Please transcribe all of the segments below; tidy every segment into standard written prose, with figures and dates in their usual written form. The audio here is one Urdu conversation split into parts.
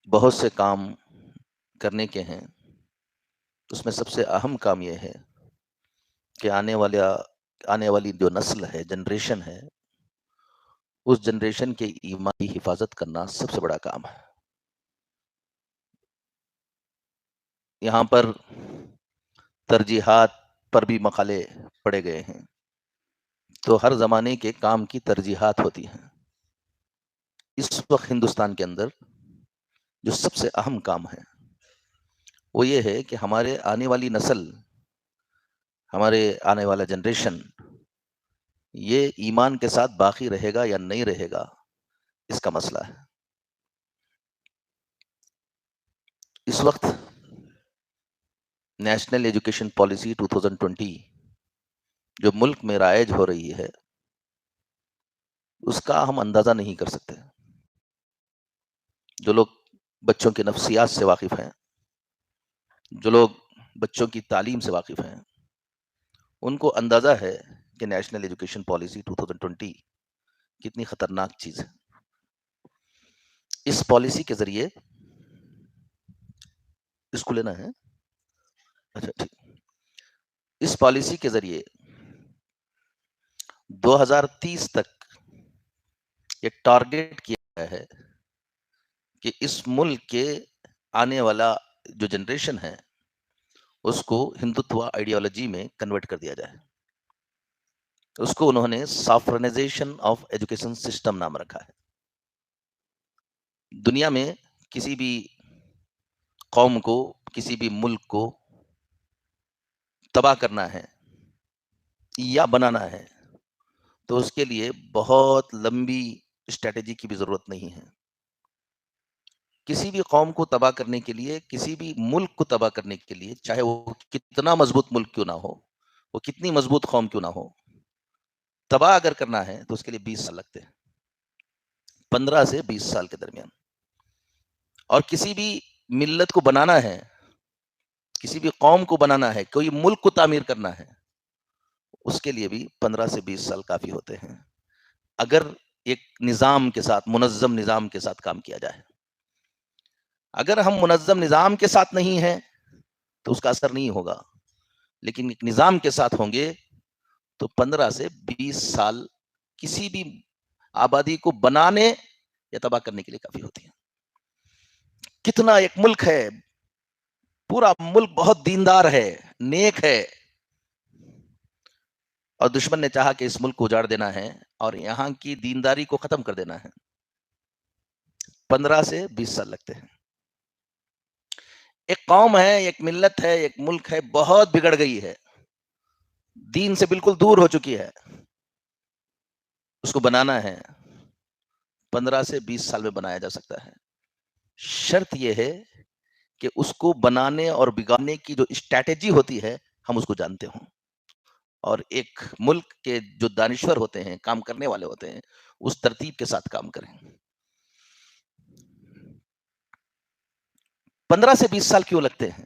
بہت سے کام کرنے کے ہیں. اس میں سب سے اہم کام یہ ہے کہ آنے والی جو نسل ہے، جنریشن ہے، اس جنریشن کے ایمان کی حفاظت کرنا سب سے بڑا کام ہے. یہاں پر ترجیحات پر بھی مقالے پڑے گئے ہیں. تو ہر زمانے کے کام کی ترجیحات ہوتی ہیں. اس وقت ہندوستان کے اندر جو سب سے اہم کام ہے وہ یہ ہے کہ ہمارے آنے والی نسل، ہمارے آنے والا جنریشن یہ ایمان کے ساتھ باقی رہے گا یا نہیں رہے گا، اس کا مسئلہ ہے. اس وقت نیشنل ایجوکیشن پالیسی 2020 جو ملک میں رائج ہو رہی ہے، اس کا ہم اندازہ نہیں کر سکتے. جو لوگ بچوں کے نفسیات سے واقف ہیں، جو لوگ بچوں کی تعلیم سے واقف ہیں، ان کو اندازہ ہے کہ نیشنل ایجوکیشن پالیسی 2020 کتنی خطرناک چیز ہے. اس پالیسی کے ذریعے اس کو لینا ہے. اچھا ٹھیک. اس پالیسی کے ذریعے 2030 تک یہ ٹارگٹ کیا گیا ہے کہ اس ملک کے آنے والا جو جنریشن ہے اس کو ہندوتوا آئیڈیالوجی میں کنورٹ کر دیا جائے. اس کو انہوں نے سافرنائزیشن آف ایجوکیشن سسٹم نام رکھا ہے. دنیا میں کسی بھی قوم کو، کسی بھی ملک کو تباہ کرنا ہے یا بنانا ہے تو اس کے لیے بہت لمبی اسٹریٹجی کی بھی ضرورت نہیں ہے. کسی بھی قوم کو تباہ کرنے کے لیے، کسی بھی ملک کو تباہ کرنے کے لیے، چاہے وہ کتنا مضبوط ملک کیوں نہ ہو، وہ کتنی مضبوط قوم کیوں نہ ہو، تباہ اگر کرنا ہے تو اس کے لیے 20 سال لگتے ہیں، 15 سے 20 سال کے درمیان. اور کسی بھی ملت کو بنانا ہے، کسی بھی قوم کو بنانا ہے، کوئی ملک کو تعمیر کرنا ہے، اس کے لیے بھی 15 سے 20 سال کافی ہوتے ہیں، اگر ایک نظام کے ساتھ، منظم نظام کے ساتھ کام کیا جائے. اگر ہم منظم نظام کے ساتھ نہیں ہیں تو اس کا اثر نہیں ہوگا، لیکن ایک نظام کے ساتھ ہوں گے تو 15 سے 20 سال کسی بھی آبادی کو بنانے یا تباہ کرنے کے لیے کافی ہوتی ہیں. کتنا ایک ملک ہے، پورا ملک بہت دیندار ہے، نیک ہے، اور دشمن نے چاہا کہ اس ملک کو اجاڑ دینا ہے اور یہاں کی دینداری کو ختم کر دینا ہے، 15 سے 20 سال لگتے ہیں. ایک قوم ہے، ایک ملت ہے، ایک ملک ہے، بہت بگڑ گئی ہے، دین سے بالکل دور ہو چکی ہے، اس کو بنانا ہے، 15 سے 20 سال میں بنایا جا سکتا ہے. شرط یہ ہے کہ اس کو بنانے اور بگاڑنے کی جو اسٹریٹجی ہوتی ہے ہم اس کو جانتے ہوں، اور ایک ملک کے جو دانشور ہوتے ہیں، کام کرنے والے ہوتے ہیں، اس ترتیب کے ساتھ کام کریں. 15 سے 20 سال کیوں لگتے ہیں؟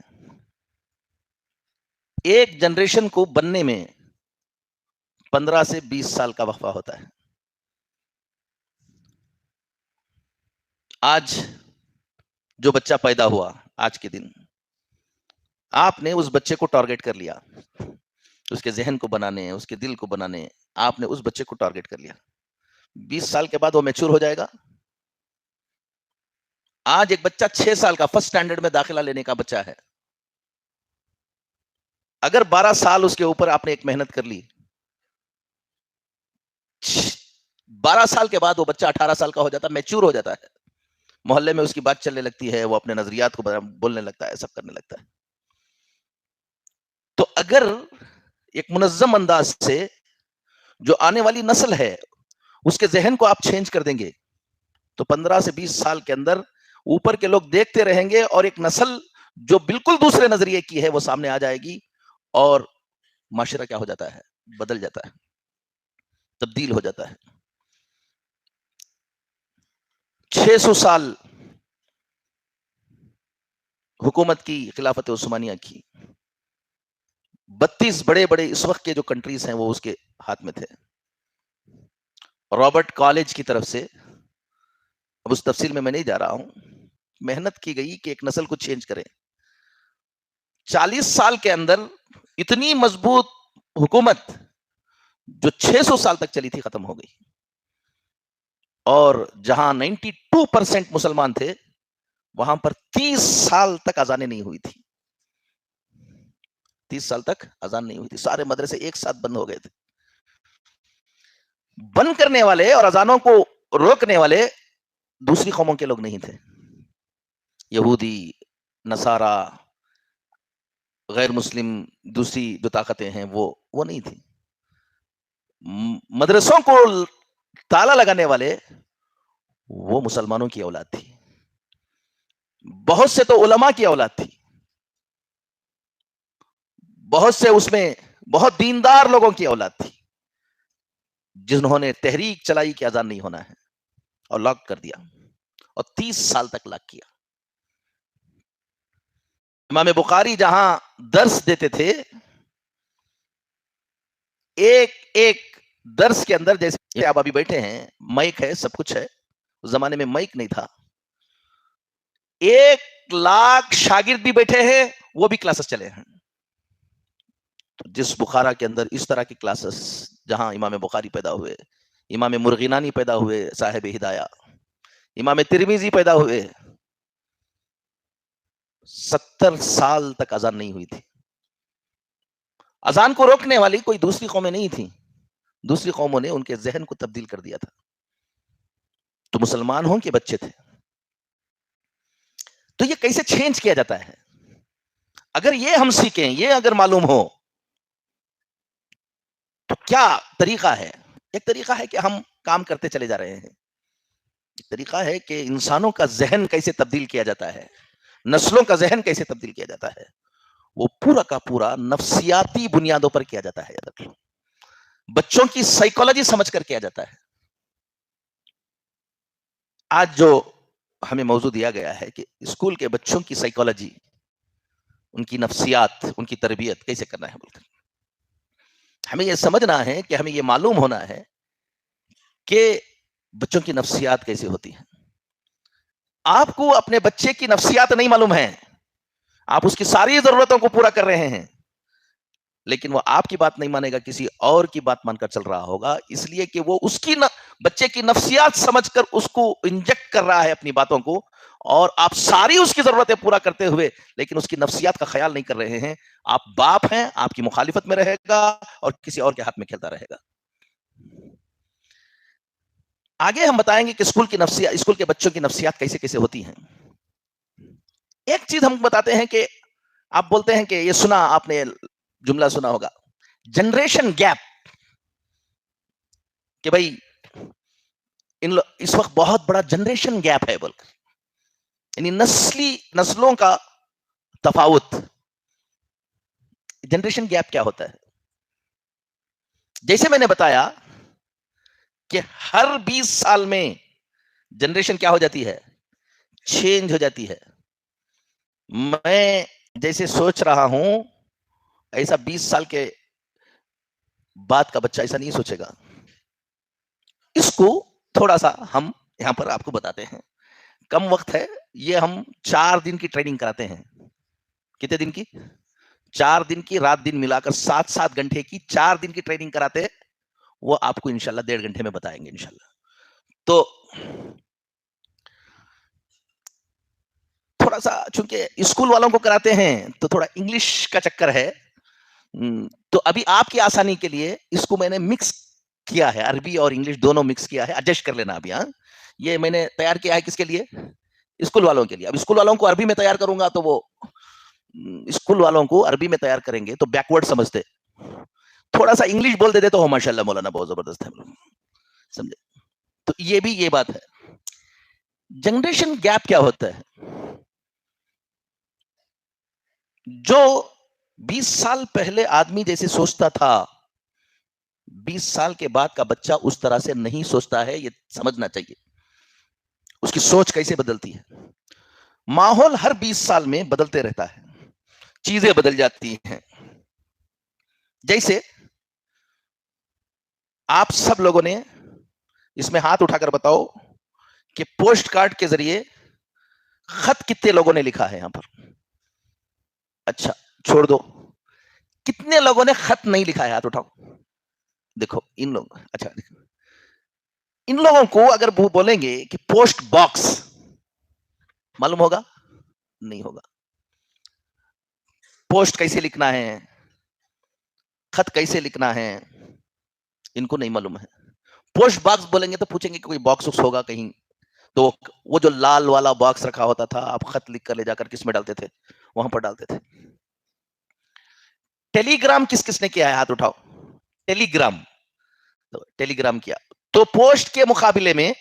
ایک جنریشن کو بننے میں 15 سے 20 سال کا وقفہ ہوتا ہے. آج جو بچہ پیدا ہوا، آج کے دن آپ نے اس بچے کو ٹارگٹ کر لیا، اس کے ذہن کو بنانے، اس کے دل کو بنانے، آپ نے اس بچے کو ٹارگٹ کر لیا. 20 سال کے بعد وہ میچور ہو جائے گا. آج ایک بچہ 6 سال کا فرسٹ سٹینڈرڈ میں داخلہ لینے کا بچہ ہے، اگر 12 سال اس کے اوپر آپ نے ایک محنت کر لی، 12 سال کے بعد وہ بچہ 18 سال کا ہو جاتا ہے، میچور ہو جاتا ہے، محلے میں اس کی بات چلنے لگتی ہے، وہ اپنے نظریات کو بولنے لگتا ہے، سب کرنے لگتا ہے. تو اگر ایک منظم انداز سے جو آنے والی نسل ہے اس کے ذہن کو آپ چینج کر دیں گے تو 15 سے 20 سال کے اندر اوپر کے لوگ دیکھتے رہیں گے اور ایک نسل جو بالکل دوسرے نظریے کی ہے وہ سامنے آ جائے گی، اور معاشرہ کیا ہو جاتا ہے؟ بدل جاتا ہے، تبدیل ہو جاتا ہے. 600 سال حکومت کی خلافت عثمانیہ کی، 32 بڑے بڑے اس وقت کے جو کنٹریز ہیں وہ اس کے ہاتھ میں تھے. رابرٹ کالج کی طرف سے، اب اس تفصیل میں نہیں جا رہا ہوں، محنت کی گئی کہ ایک نسل کو چینج کریں. 40 سال کے اندر اتنی مضبوط حکومت جو 600 سال تک چلی تھی ختم ہو گئی. اور جہاں 92% مسلمان تھے وہاں پر 30 سال تک اذانیں نہیں ہوئی تھی. 30 سال تک اذان نہیں ہوئی تھی. سارے مدرسے ایک ساتھ بند ہو گئے تھے. بند کرنے والے اور اذانوں کو روکنے والے دوسری قوموں کے لوگ نہیں تھے. یہودی، نصارا، غیر مسلم، دوسری جو طاقتیں ہیں وہ نہیں تھی. مدرسوں کو تالا لگانے والے وہ مسلمانوں کی اولاد تھی. بہت سے تو علماء کی اولاد تھی. بہت سے اس میں بہت دیندار لوگوں کی اولاد تھی جنہوں نے تحریک چلائی کہ اذان نہیں ہونا ہے اور لاک کر دیا اور 30 سال تک لاک کیا. امام بخاری جہاں درس دیتے تھے ایک ایک درس کے اندر، جیسے آپ ابھی بیٹھے ہیں، مائک ہے، سب کچھ ہے. اس زمانے میں مائک نہیں تھا. 1,00,000 شاگرد بھی بیٹھے ہیں، وہ بھی کلاسز چلے ہیں. جس بخارا کے اندر اس طرح کی کلاسز، جہاں امام بخاری پیدا ہوئے، امام مرغینانی پیدا ہوئے صاحب ہدایہ، امام ترمذی پیدا ہوئے، 70 سال تک اذان نہیں ہوئی تھی. اذان کو روکنے والی کوئی دوسری قومیں نہیں تھیں. دوسری قوموں نے ان کے ذہن کو تبدیل کر دیا تھا. تو مسلمان ہوں کہ بچے تھے. تو یہ کیسے چینج کیا جاتا ہے؟ اگر یہ ہم سیکھیں، یہ اگر معلوم ہو تو کیا طریقہ ہے؟ ایک طریقہ ہے کہ ہم کام کرتے چلے جا رہے ہیں. ایک طریقہ ہے کہ انسانوں کا ذہن کیسے تبدیل کیا جاتا ہے، نسلوں کا ذہن کیسے تبدیل کیا جاتا ہے. وہ پورا کا پورا نفسیاتی بنیادوں پر کیا جاتا ہے. بچوں کی سائیکالوجی سمجھ کر کیا جاتا ہے. آج جو ہمیں موضوع دیا گیا ہے کہ اسکول کے بچوں کی سائیکالوجی، ان کی نفسیات، ان کی تربیت کیسے کرنا ہے. بول کر ہمیں یہ سمجھنا ہے کہ ہمیں یہ معلوم ہونا ہے کہ بچوں کی نفسیات کیسے ہوتی ہیں. آپ کو اپنے بچے کی نفسیات نہیں معلوم ہے. آپ اس کی ساری ضرورتوں کو پورا کر رہے ہیں، لیکن وہ آپ کی بات نہیں مانے گا، کسی اور کی بات مان کر چل رہا ہوگا. اس لیے کہ وہ اس کی بچے کی نفسیات سمجھ کر اس کو انجیکٹ کر رہا ہے اپنی باتوں کو، اور آپ ساری اس کی ضرورتیں پورا کرتے ہوئے لیکن اس کی نفسیات کا خیال نہیں کر رہے ہیں. آپ باپ ہیں، آپ کی مخالفت میں رہے گا اور کسی اور کے ہاتھ میں کھیلتا رہے گا. آگے ہم بتائیں گے کہ اسکول کے بچوں کی نفسیات کیسے کیسے ہوتی ہیں. ایک چیز ہم بتاتے ہیں کہ آپ بولتے ہیں کہ یہ سنا، آپ نے جملہ سنا ہوگا، جنریشن گیپ، کہ بھائی اس وقت بہت بڑا جنریشن گیپ ہے بول کر، یعنی نسلوں کا تفاوت. جنریشن گیپ کیا ہوتا ہے؟ جیسے میں نے بتایا کہ ہر 20 سال میں جنریشن کیا ہو جاتی ہے؟ چینج ہو جاتی ہے. میں جیسے سوچ رہا ہوں ایسا 20 سال کے بعد کا بچہ ایسا نہیں سوچے گا. اس کو تھوڑا سا ہم یہاں پر آپ کو بتاتے ہیں. کم وقت ہے، یہ ہم 4 دن کی ٹریننگ کراتے ہیں. کتنے دن کی؟ 4 دن کی، رات دن ملا کر 7 گھنٹے کی 4 دن کی ٹریننگ کراتے ہیں. وہ آپ کو انشاءاللہ 1.5 گھنٹے میں بتائیں گے انشاءاللہ. تو تھوڑا سا چونکہ اسکول والوں کو کراتے ہیں تو تھوڑا انگلش کا چکر ہے، تو ابھی آپ کی آسانی کے لیے اس کو میں نے مکس کیا ہے، عربی اور انگلش دونوں مکس کیا ہے. ایڈجسٹ کر لینا ابھی. یہ میں نے تیار کیا ہے کس کے لیے؟ اسکول والوں کے لیے. اب اسکول والوں کو عربی میں تیار کروں گا تو وہ اسکول والوں کو عربی میں تیار کریں گے تو بیکورڈ سمجھتے. تھوڑا سا انگلش بول دیتے تو ماشاءاللہ مولانا بہت زبردست ہے، سمجھے. تو یہ بھی یہ بات ہے. جنریشن گیپ کیا ہوتا ہے؟ جو 20 سال پہلے آدمی جیسے سوچتا تھا، 20 سال کے بعد کا بچہ اس طرح سے نہیں سوچتا ہے. یہ سمجھنا چاہیے اس کی سوچ کیسے بدلتی ہے. ماحول ہر 20 سال میں بدلتے رہتا ہے، چیزیں بدل جاتی ہیں. جیسے آپ سب لوگوں نے اس میں ہاتھ اٹھا کر بتاؤ کہ پوسٹ کارڈ کے ذریعے خط کتنے لوگوں نے لکھا ہے یہاں پر؟ اچھا چھوڑ دو، کتنے لوگوں نے خط نہیں لکھا ہے؟ ہاتھ اٹھاؤ. دیکھو ان لوگ، اچھا ان لوگوں کو اگر وہ بولیں گے کہ پوسٹ باکس، معلوم ہوگا؟ نہیں ہوگا. پوسٹ کیسے لکھنا ہے، خط کیسے لکھنا ہے، ان کو نہیں معلوم ہے. پوسٹ باکس بولیں گے تو پوچھیں گے کہ کوئی باکس ہوگا کہیں، تو وہ جو لال والا باکس رکھا ہوتا تھا، آپ خط لکھ کر لے جا کر کس میں ڈالتے تھے؟ وہاں پر ڈالتے تھے. ٹیلی گرام کس کس نے کیا ہے؟ ہاتھ اٹھاؤ. ٹیلی گرام، ٹیلی گرام کیا. تو پوسٹ کے مقابلے میں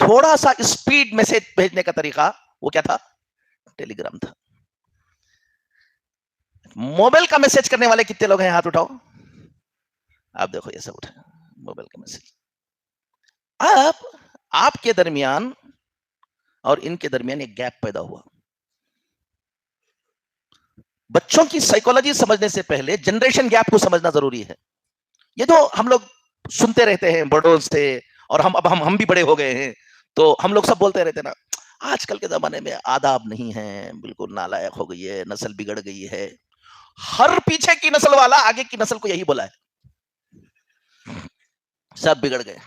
تھوڑا سا اسپیڈ میسج بھیجنے کا طریقہ وہ کیا تھا؟ ٹیلی گرام تھا. موبائل کا میسج کرنے والے کتنے لوگ ہیں؟ ہاتھ اٹھاؤ. آپ دیکھو یہ سب اٹھا موبائل کا میسج. آپ کے درمیان اور ان کے درمیان ایک گیپ پیدا ہوا. بچوں کی سائیکولوجی سمجھنے سے پہلے جنریشن گیپ کو سمجھنا ضروری ہے. یہ جو ہم لوگ سنتے رہتے ہیں بڑوں سے، اور اب ہم بھی بڑے ہو گئے ہیں، تو ہم لوگ سب بولتے رہتے نا آج کل کے زمانے میں آداب نہیں ہے، بالکل نالائق ہو گئی ہے، نسل بگڑ گئی ہے. ہر پیچھے کی نسل والا آگے کی نسل کو یہی بولا ہے، سب بگڑ گئے.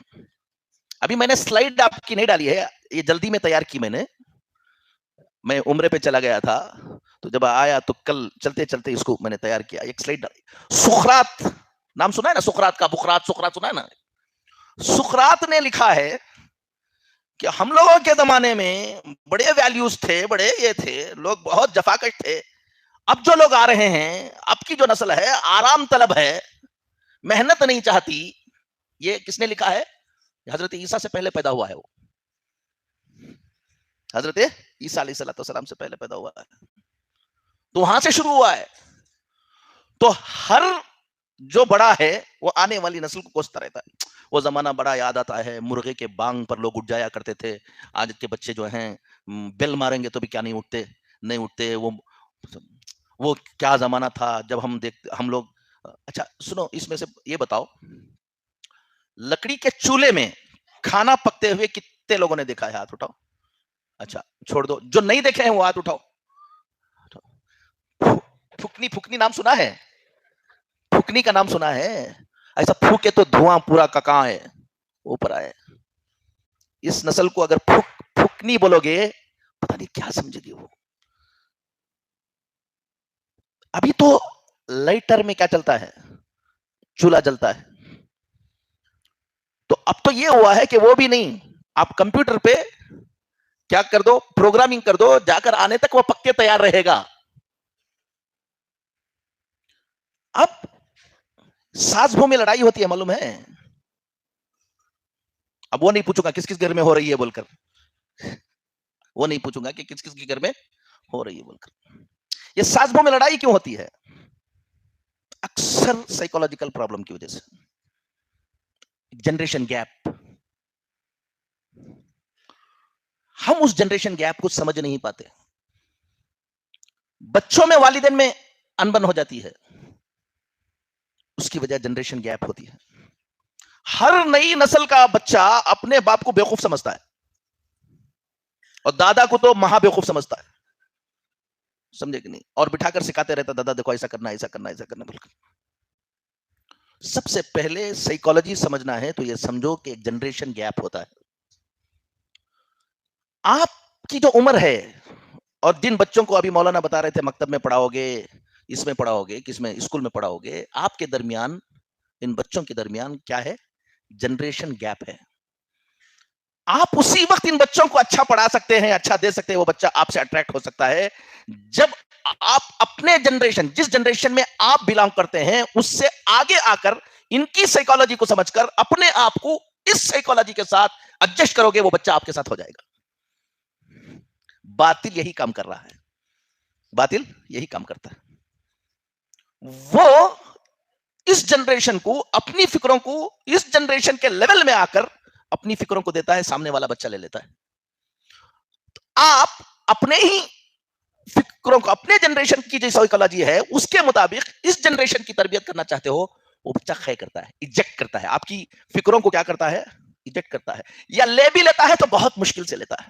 ابھی میں نے سلائیڈ آپ کی نہیں ڈالی ہے، یہ جلدی میں تیار کی. میں عمرے پہ چلا گیا تھا، تو جب آیا تو کل چلتے چلتے اس کو میں نے تیار کیا. ایک سلائیڈ ڈالی. سقراط نام سنا ہے نا؟ سقراط کا، بقراط، سقراط سنا ہے نا؟ سقراط نے لکھا ہے کہ ہم لوگوں کے زمانے میں بڑے ویلیوز تھے، بڑے یہ تھے، لوگ بہت جفاکش تھے. اب جو لوگ آ رہے ہیں، اب کی جو نسل ہے آرام طلب ہے، محنت نہیں چاہتی. یہ کس نے لکھا ہے؟ حضرت عیسیٰ سے پہلے پیدا ہوا ہے. وہ حضرت عیسیٰ علیہ السلام سے پہلے پیدا ہوا ہے، تو وہاں سے شروع ہوا ہے. تو ہر جو بڑا ہے وہ آنے والی نسل کو کوستا رہتا ہے. وہ زمانہ بڑا یاد آتا ہے، مرغے کے بانگ پر لوگ اٹھ جایا کرتے تھے. آج کے بچے جو ہیں بیل ماریں گے تو بھی کیا نہیں اٹھتے، نہیں اٹھتے. وہ کیا زمانہ تھا جب ہم لوگ. اچھا سنو، اس میں سے یہ بتاؤ، لکڑی کے چولہے میں کھانا پکتے ہوئے کتنے لوگوں نے دیکھا ہے؟ ہاتھ اٹھاؤ. اچھا چھوڑ دو، جو نہیں دیکھے ہیں وہ ہاتھ اٹھاؤ. پھکنی نام سنا ہے؟ پھکنی کا نام سنا ہے؟ ایسا پھوکے تو دھواں پورا ککاں ہے اوپر آئے. اس نسل کو اگر پھکنی بولو گے پتہ نہیں کیا سمجھے گی وہ. ابھی تو لائٹر میں کیا چلتا ہے؟ چولہا جلتا ہے. تو اب تو یہ ہوا ہے کہ وہ بھی نہیں، آپ کمپیوٹر پہ کیا کر دو، پروگرامنگ کر دو، جا کر آنے تک وہ پکے تیار رہے گا. اب ساز بھو میں لڑائی ہوتی ہے، معلوم ہے؟ اب وہ نہیں پوچھوں گا کس کس گھر میں ہو رہی ہے بول کر، وہ نہیں پوچھوں گا کہ کس کس کے گھر میں ہو رہی ہے بول کر. یہ ساز بھو میں لڑائی کیوں ہوتی ہے؟ اکثر سائیکولوجیکل پرابلم کی وجہ سے. Generation gap. ہم اس جنریشن گیپ کو سمجھ نہیں پاتے. بچوں میں والدین میں انبن ہو جاتی ہے، اس کی وجہ جنریشن گیپ ہوتی ہے. ہر نئی نسل کا بچہ اپنے باپ کو بیوقوف سمجھتا ہے، اور دادا کو تو مہا بیوقوف سمجھتا ہے. سمجھے کہ نہیں؟ اور بٹھا کر سکھاتے رہتا، دادا دیکھو ایسا کرنا، ایسا کرنا، ایسا کرنا بول کر. سب سے پہلے سائیکولوجی سمجھنا ہے تو یہ سمجھو کہ ایک جنریشن گیپ ہوتا ہے. آپ کی جو عمر ہے، اور جن بچوں کو ابھی مولانا بتا رہے تھے مکتب میں پڑھاؤ گے، اس میں پڑھاؤ گے، کس میں، اسکول میں پڑھاؤ گے، آپ کے درمیان، ان بچوں کے درمیان کیا ہے؟ جنریشن گیپ ہے. آپ اسی وقت ان بچوں کو اچھا پڑھا سکتے ہیں، اچھا دے سکتے ہیں، وہ بچہ آپ سے اٹریکٹ ہو سکتا ہے جب آپ اپنے جنریشن، جس جنریشن میں آپ بلانگ کرتے ہیں، اس سے آگے آ کر ان کی سائیکولوجی کو سمجھ کر اپنے آپ کو اس سائیکولوجی کے ساتھ ایڈجسٹ کرو گے، وہ بچہ آپ کے ساتھ ہو جائے گا. باطل یہی کام کر رہا ہے، باطل یہی کام کرتا ہے. وہ اس جنریشن کو، اپنی فکروں کو اس جنریشن کے لیول میں آ کر اپنی فکروں کو دیتا ہے، سامنے والا بچہ لے لیتا ہے. آپ اپنے ہی فکروں کو، اپنے جنریشن کی جو سائیکولوجی ہے اس کے مطابق اس جنریشن کی تربیت کرنا چاہتے ہو، وہ بچہ خے کرتا ہے، ایجیکٹ کرتا ہے، آپ کی فکروں کو کیا کرتا ہے؟ ایجیکٹ کرتا ہے. یا لے بھی لیتا ہے تو بہت مشکل سے لیتا ہے.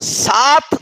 7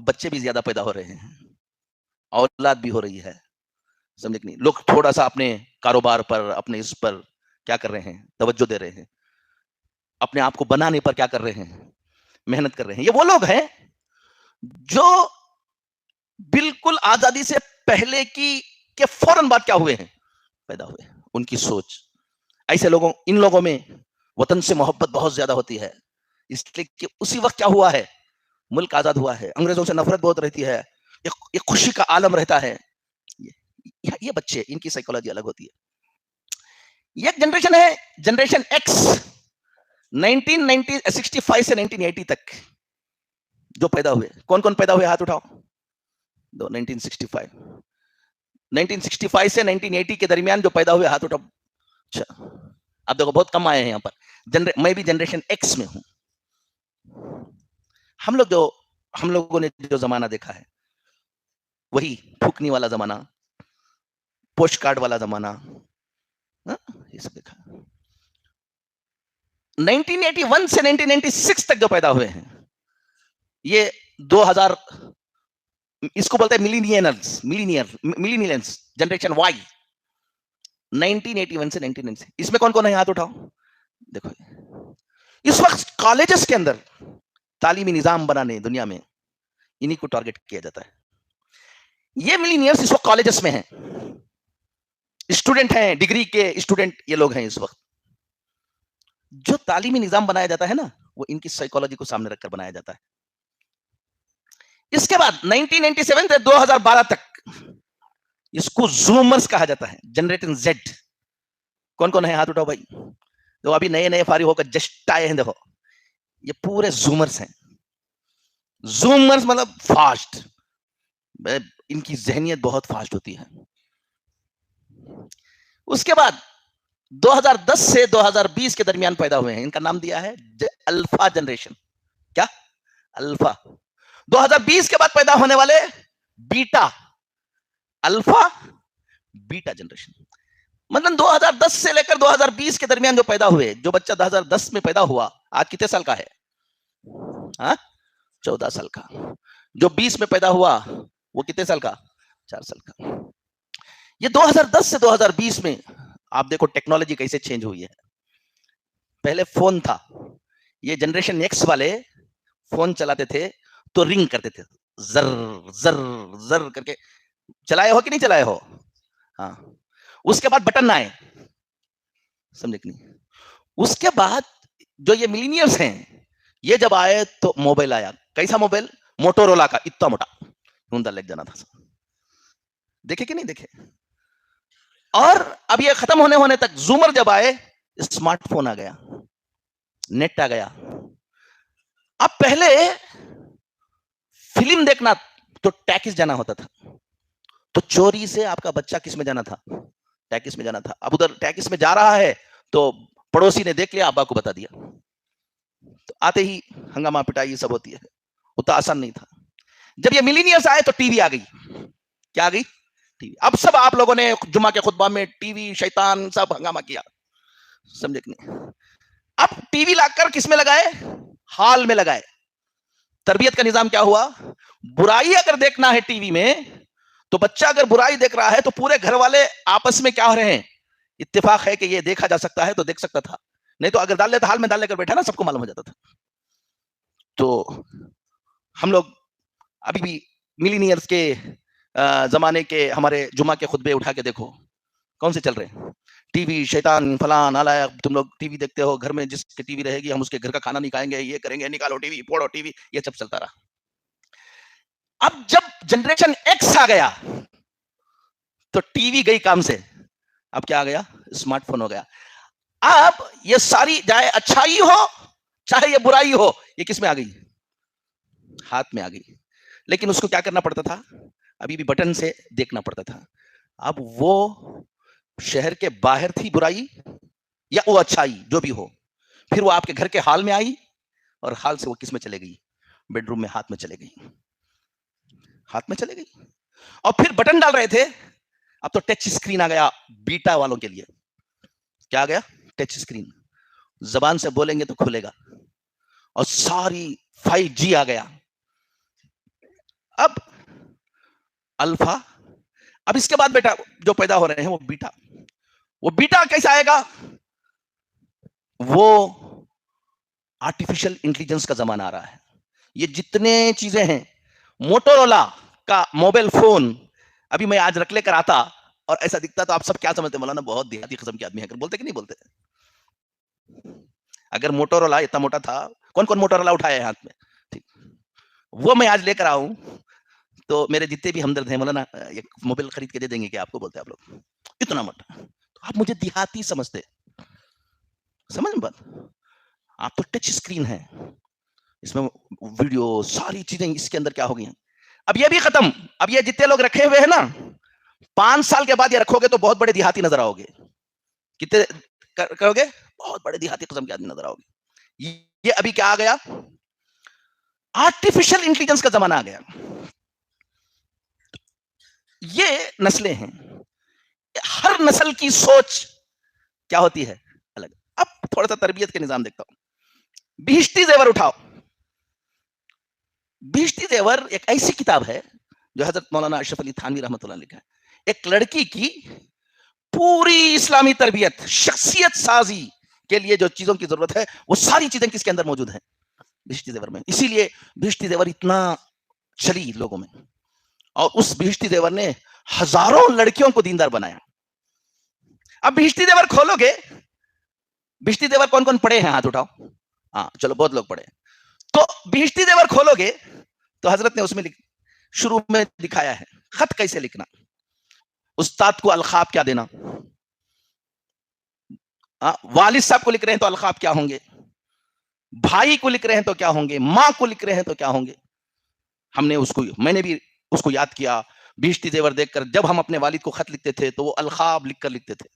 اب بچے بھی زیادہ پیدا ہو رہے ہیں, اولاد بھی ہو رہی ہے, سمجھے کہ نہیں. لوگ تھوڑا سا اپنے کاروبار پر, اپنے اس پر کیا کر رہے ہیں, توجہ دے رہے ہیں, اپنے آپ کو بنانے پر کیا کر رہے ہیں, محنت کر رہے ہیں. یہ وہ لوگ ہیں جو بالکل آزادی سے پہلے کی کے فوراً بعد کیا ہوئے ہیں, پیدا ہوئے. ان کی سوچ ایسے لوگوں, ان لوگوں میں وطن سے محبت بہت زیادہ ہوتی ہے, اس لیے کہ اسی وقت کیا ہوا ہے, ملک آزاد ہوا ہے, انگریزوں سے نفرت بہت رہتی ہے, ایک خوشی کا عالم رہتا ہے. یہ بچے, ان کی سائیکولوجی الگ ہوتی ہے. یہ ایک جنریشن ہے, جنریشن ایکس, 1965 سے 1980 تک جو پیدا ہوئے. کون کون پیدا ہوئے, ہاتھ اٹھاؤ. 1965 سے 1980 کے درمیان جو پیدا ہوئے, ہاتھ اٹھاؤ. اچھا, اب دیکھو بہت کم آئے ہیں یہاں پر. میں بھی جنریشن ایکس میں ہوں. ہم لوگوں نے جو زمانہ دیکھا ہے وہی پھوکنی والا زمانہ, پوسٹ کارڈ والا زمانہ, یہ سب دیکھا. 1981 سے 1996 تک جو پیدا ہوئے ہیں, یہ 2000, اس کو بولتے ہیں ملینیئرز, جنریشن وائی. 1981 سے 1990, اس میں کون کون ہے, ہاتھ اٹھاؤ. دیکھو اس وقت کالجز کے اندر تعلیمی نظام بنانے دنیا میں انہی کو ٹارگٹ کیا جاتا ہے. یہ ملینیئرز اس وقت کالجز میں ہیں, اسٹوڈنٹ ہیں, ڈگری کے اسٹوڈنٹ یہ لوگ ہیں. اس وقت جو تعلیمی نظام بنایا جاتا ہے نا, وہ ان کی سائیکولوجی کو سامنے رکھ کر بنایا جاتا ہے. اس کے بعد 1997 سے 2012 تک اس کو زومرز کہا جاتا ہے, جنریشن زیڈ. کون کون ہے, ہاتھ اٹھاؤ بھائی. تو ابھی نئے فارغ ہو کر جسٹ آئے ہیں, دیکھو یہ پورے زومرز ہیں. زومرز مطلب فاسٹ, ان کی ذہنیت بہت فاسٹ ہوتی ہے. اس کے بعد 2010 سے 2020 کے درمیان پیدا ہوئے ہیں, ان کا نام دیا ہے الفا جنریشن. کیا, الفا. 2020 کے بعد پیدا ہونے والے بیٹا, الفا بیٹا جنریشن. مطلب 2010 سے لے کر 2020 کے درمیان جو پیدا ہوئے, جو بچہ 2010 میں پیدا ہوا آج کتنے سال کا ہے, 14 سال کا. جو 20 میں پیدا ہوا وہ کتنے سال کا, 4 سال کا. یہ 2010 سے 2020 میں آپ دیکھو ٹیکنالوجی کیسے چینج ہوئی ہے. پہلے فون تھا, یہ جنریشن ایکس والے فون چلاتے تھے تو رنگ کرتے تھے, زر زر زر کر کے. چلائے ہو کہ نہیں چلائے ہو, ہاں. اس کے بعد بٹن آئے, سمجھے کہ نہیں. اس کے بعد جو یہ ملینیئرز ہیں, یہ جب آئے تو موبائل آیا. کیسا موبائل, موٹورولا کا, اتنا موٹا, ہوندا لگ جانا تھا. دیکھے کہ نہیں دیکھے. اور اب یہ ختم ہونے تک زومر جب آئے, اسمارٹ فون آ گیا, نیٹ آ گیا. اب پہلے فلم دیکھنا تو ٹیکس جانا ہوتا تھا, تو چوری سے آپ کا بچہ کس میں جانا تھا, ٹیکس میں جانا تھا. اب ادھر ٹیکس میں جا رہا ہے تو پڑوسی نے دیکھ لیا, ابا کو بتا دیا, تو آتے ہی ہنگامہ پٹائی سب ہوتی ہے. اتنا آسان نہیں تھا. جب یہ ملینیئرز آئے تو ٹی وی آ گئی. کیا آ گئی, ٹی وی. اب سب آپ لوگوں نے جمعہ کے خطبہ میں ٹی وی شیطان سب ہنگامہ کیا, سمجھے کہ نہیں. اب ٹی وی لا کر کس میں لگائے, ہال میں لگائے. تربیت کا نظام کیا ہوا, برائی اگر دیکھنا ہے ٹی وی میں تو بچہ اگر برائی دیکھ رہا ہے تو پورے گھر والے آپس میں کیا ہو رہے ہیں, اتفاق ہے کہ یہ دیکھا جا سکتا ہے تو دیکھ سکتا تھا, نہیں تو اگر ڈال لیتا, حال میں ڈال لے کر بیٹھا نا, سب کو معلوم ہو جاتا تھا. تو ہم لوگ ابھی بھی ملینیئرز کے زمانے کے ہمارے جمعہ کے خطبے اٹھا کے دیکھو کون سے چل رہے ہیں. ٹی وی شیطان فلان نالائق, تم لوگ ٹی وی دیکھتے ہو, گھر میں جس کے ٹی وی رہے گی ہم اس کے گھر کا کھانا نہیں کھائیں گے, یہ کریں گے, نکالو ٹی وی, پھوڑو ٹی وی, یہ سب چلتا رہا. اب جب جنریشن ایکس آ گیا تو ٹی وی گئی کام سے, اب کیا آ گیا, اسمارٹ فون ہو گیا. اب یہ ساری چاہے اچھائی ہو چاہے یہ برائی ہو, یہ کس میں آ گئی, ہاتھ میں آ گئی. لیکن اس کو کیا کرنا پڑتا تھا, ابھی بھی بٹن سے دیکھنا پڑتا تھا. اب وہ شہر کے باہر تھی برائی یا وہ اچھائی جو بھی ہو, پھر وہ آپ کے گھر کے حال میں آئی, اور حال سے وہ کس میں چلے گئی, بیڈ روم میں ہاتھ میں چلے گئی, ہاتھ میں چلے گئی. اور پھر بٹن ڈال رہے تھے, اب تو ٹچ اسکرین آ گیا بیٹا والوں کے لیے. کیا آ گیا, ٹچ اسکرین. زبان سے بولیں گے تو کھلے گا. اور ساری 5G آ گیا. اب الفا, اب اس کے بعد بیٹا جو پیدا ہو رہے ہیں وہ بیٹا کیسے آئے گا؟ وہ آرٹیفیشل انٹیلیجنس کا زمانہ آ رہا ہے. یہ جتنے چیزیں ہیں, موٹورولا کا موبائل فون ابھی میں آج رکھ لے کر آتا اور ایسا دکھتا تو آپ سب کیا سمجھتے ہیں؟ مولانا بہت دیہاتی قسم کے آدمی ہے. بولتے کہ نہیں بولتے؟ اگر موٹورولا اتنا موٹا تھا, کون کون موٹورولا اٹھایا ہے ہاتھ میں؟ ٹھیک, وہ میں آج لے کر آؤں تو میرے جتنے بھی ہمدرد ہیں مولانا ایک موبائل خرید کے دے دیں گے کہ آپ کو بولتے ہیں آپ لوگ اتنا موٹا. تو آپ مجھے دیہاتی سمجھتے, سمجھ میں بات؟ آپ تو ٹچ اسکرین ہے, اس میں ویڈیو ساری چیزیں اس کے اندر کیا ہو گئی ہیں. اب یہ بھی ختم. اب یہ جتنے لوگ رکھے ہوئے ہیں نا, 5 سال کے بعد یہ رکھو گے تو بہت بڑے دیہاتی نظر آؤ گے. کتنے کہو گے؟ بہت بڑے دیہاتی قسم کے آدمی نظر آؤ گے. یہ ابھی کیا آ گیا؟ آرٹیفیشل انٹیلیجنس کا زمانہ آ گیا. یہ نسلیں ہیں, ہر نسل کی سوچ کیا ہوتی ہے الگ. اب تھوڑا سا تربیت کے نظام دیکھتا ہوں. بہشتی زیور اٹھاؤ. بہشتی زیور ایک ایسی کتاب ہے جو حضرت مولانا اشرف علی تھانوی رحمۃ اللہ علیہ لکھا ہے. ایک لڑکی کی پوری اسلامی تربیت, شخصیت سازی کے لیے جو چیزوں کی ضرورت ہے وہ ساری چیزیں کس کے اندر موجود ہیں؟ بہشتی زیور میں. اسی لیے بہشتی زیور اتنا چلی لوگوں میں, اور اس بہشتی زیور نے ہزاروں لڑکیوں کو دیندار بنایا. اب بہشتی زیور کھولو گے, بہشتی زیور کون کون پڑھے ہیں؟ ہاتھ اٹھاؤ. ہاں چلو, بہت لوگ پڑھے. تو بہشتی زیور کھولو گے تو حضرت نے اس میں شروع میں دکھایا ہے خط کیسے لکھنا, استاد کو القاب کیا دینا, والد صاحب کو لکھ رہے ہیں تو القاب کیا ہوں گے, بھائی کو لکھ رہے ہیں تو کیا ہوں گے, ماں کو لکھ رہے ہیں تو کیا ہوں گے. میں نے بھی اس کو یاد کیا. بہشتی زیور دیکھ کر جب ہم اپنے والد کو خط لکھتے تھے تو وہ القاب لکھ کر لکھتے تھے.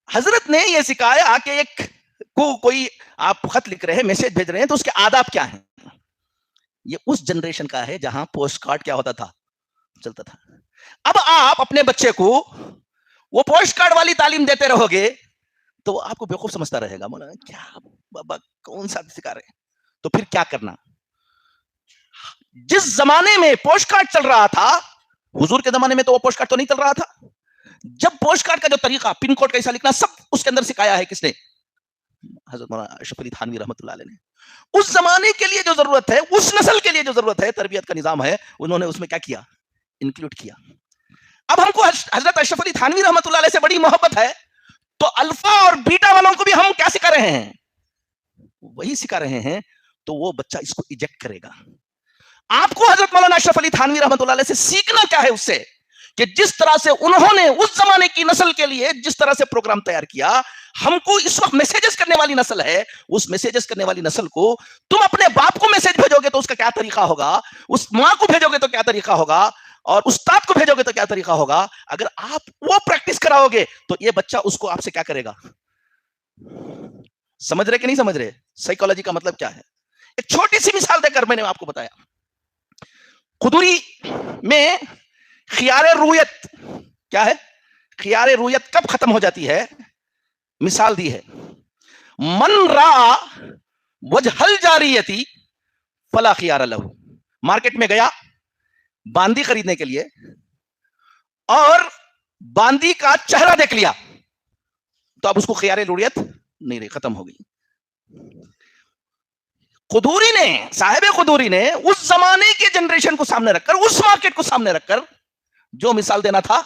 حضرت نے یہ سکھایا کہ ایک کو کوئی آپ خط لکھ رہے ہیں, میسج بھیج رہے ہیں تو اس کے آداب کیا ہیں. یہ اس جنریشن کا ہے جہاں پوسٹ کارڈ کیا ہوتا تھا, چلتا تھا. اب آپ اپنے بچے کو وہ پوسٹ کارڈ والی تعلیم دیتے رہو گے تو وہ آپ کو بیوقوف سمجھتا رہے گا. مولانا کیا بابا کون سا سکھا رہے ہیں؟ تو پھر کیا کرنا؟ جس زمانے میں پوسٹ کارڈ چل رہا تھا, حضور کے زمانے میں تو وہ پوسٹ کارڈ تو نہیں چل رہا تھا. جب پوسٹ کارڈ کا جو طریقہ, پن کوڈ کیسا لکھنا, سب اس کے اندر سکھایا ہے کس نے؟ حضرت مولانا اشرف علی تھانوی رحمۃ اللہ علیہ نے. اس زمانے کے لیے جو ضرورت ہے, اس نسل کے لیے جو ضرورت ہے, تربیت کا نظام ہے, انہوں نے اس میں کیا کیا؟ انکلوڈ کیا. اب ہم کو حضرت اشرف علی تھانوی رحمۃ اللہ علیہ سے بڑی محبت ہے تو الفا اور بیٹا والوں کو بھی ہم کیا سکھا رہے ہیں؟ وہی سکھا رہے ہیں. تو وہ بچہ اس کو ایجیکٹ کرے گا. آپ کو حضرت مولانا اشرف علی تھانوی رحمۃ اللہ علیہ سے سیکھنا کیا ہے؟ اس سے کہ جس طرح سے انہوں نے اس زمانے کی نسل کے لیے جس طرح سے پروگرام تیار کیا, ہم کو اس وقت میسیجز کرنے والی نسل ہے, اس میسیجز کرنے والی نسل کو تم اپنے باپ کو میسج بھیجو گے تو اس کا کیا طریقہ ہوگا, اس ماں کو بھیجو گے تو کیا طریقہ ہوگا, اور استاد کو بھیجو گے تو کیا طریقہ ہوگا. اگر آپ وہ پریکٹس کراؤ گے تو یہ بچہ اس کو آپ سے کیا کرے گا؟ سمجھ رہے کہ نہیں سمجھ رہے سائیکالوجی کا مطلب کیا ہے؟ ایک چھوٹی سی مثال دے کر میں نے آپ کو بتایا. قدوری میں خیار رویت کیا ہے؟ خیار رویت کب ختم ہو جاتی ہے؟ مثال دی ہے, من را وجہ الجاریتی فلا خیار لہو. مارکیٹ میں گیا باندی خریدنے کے لیے اور باندی کا چہرہ دیکھ لیا تو اب اس کو خیار رویت نہیں رہی, ختم ہو گئی. قدوری نے, صاحب قدوری نے اس زمانے کے جنریشن کو سامنے رکھ کر, اس مارکیٹ کو سامنے رکھ کر جو مثال دینا تھا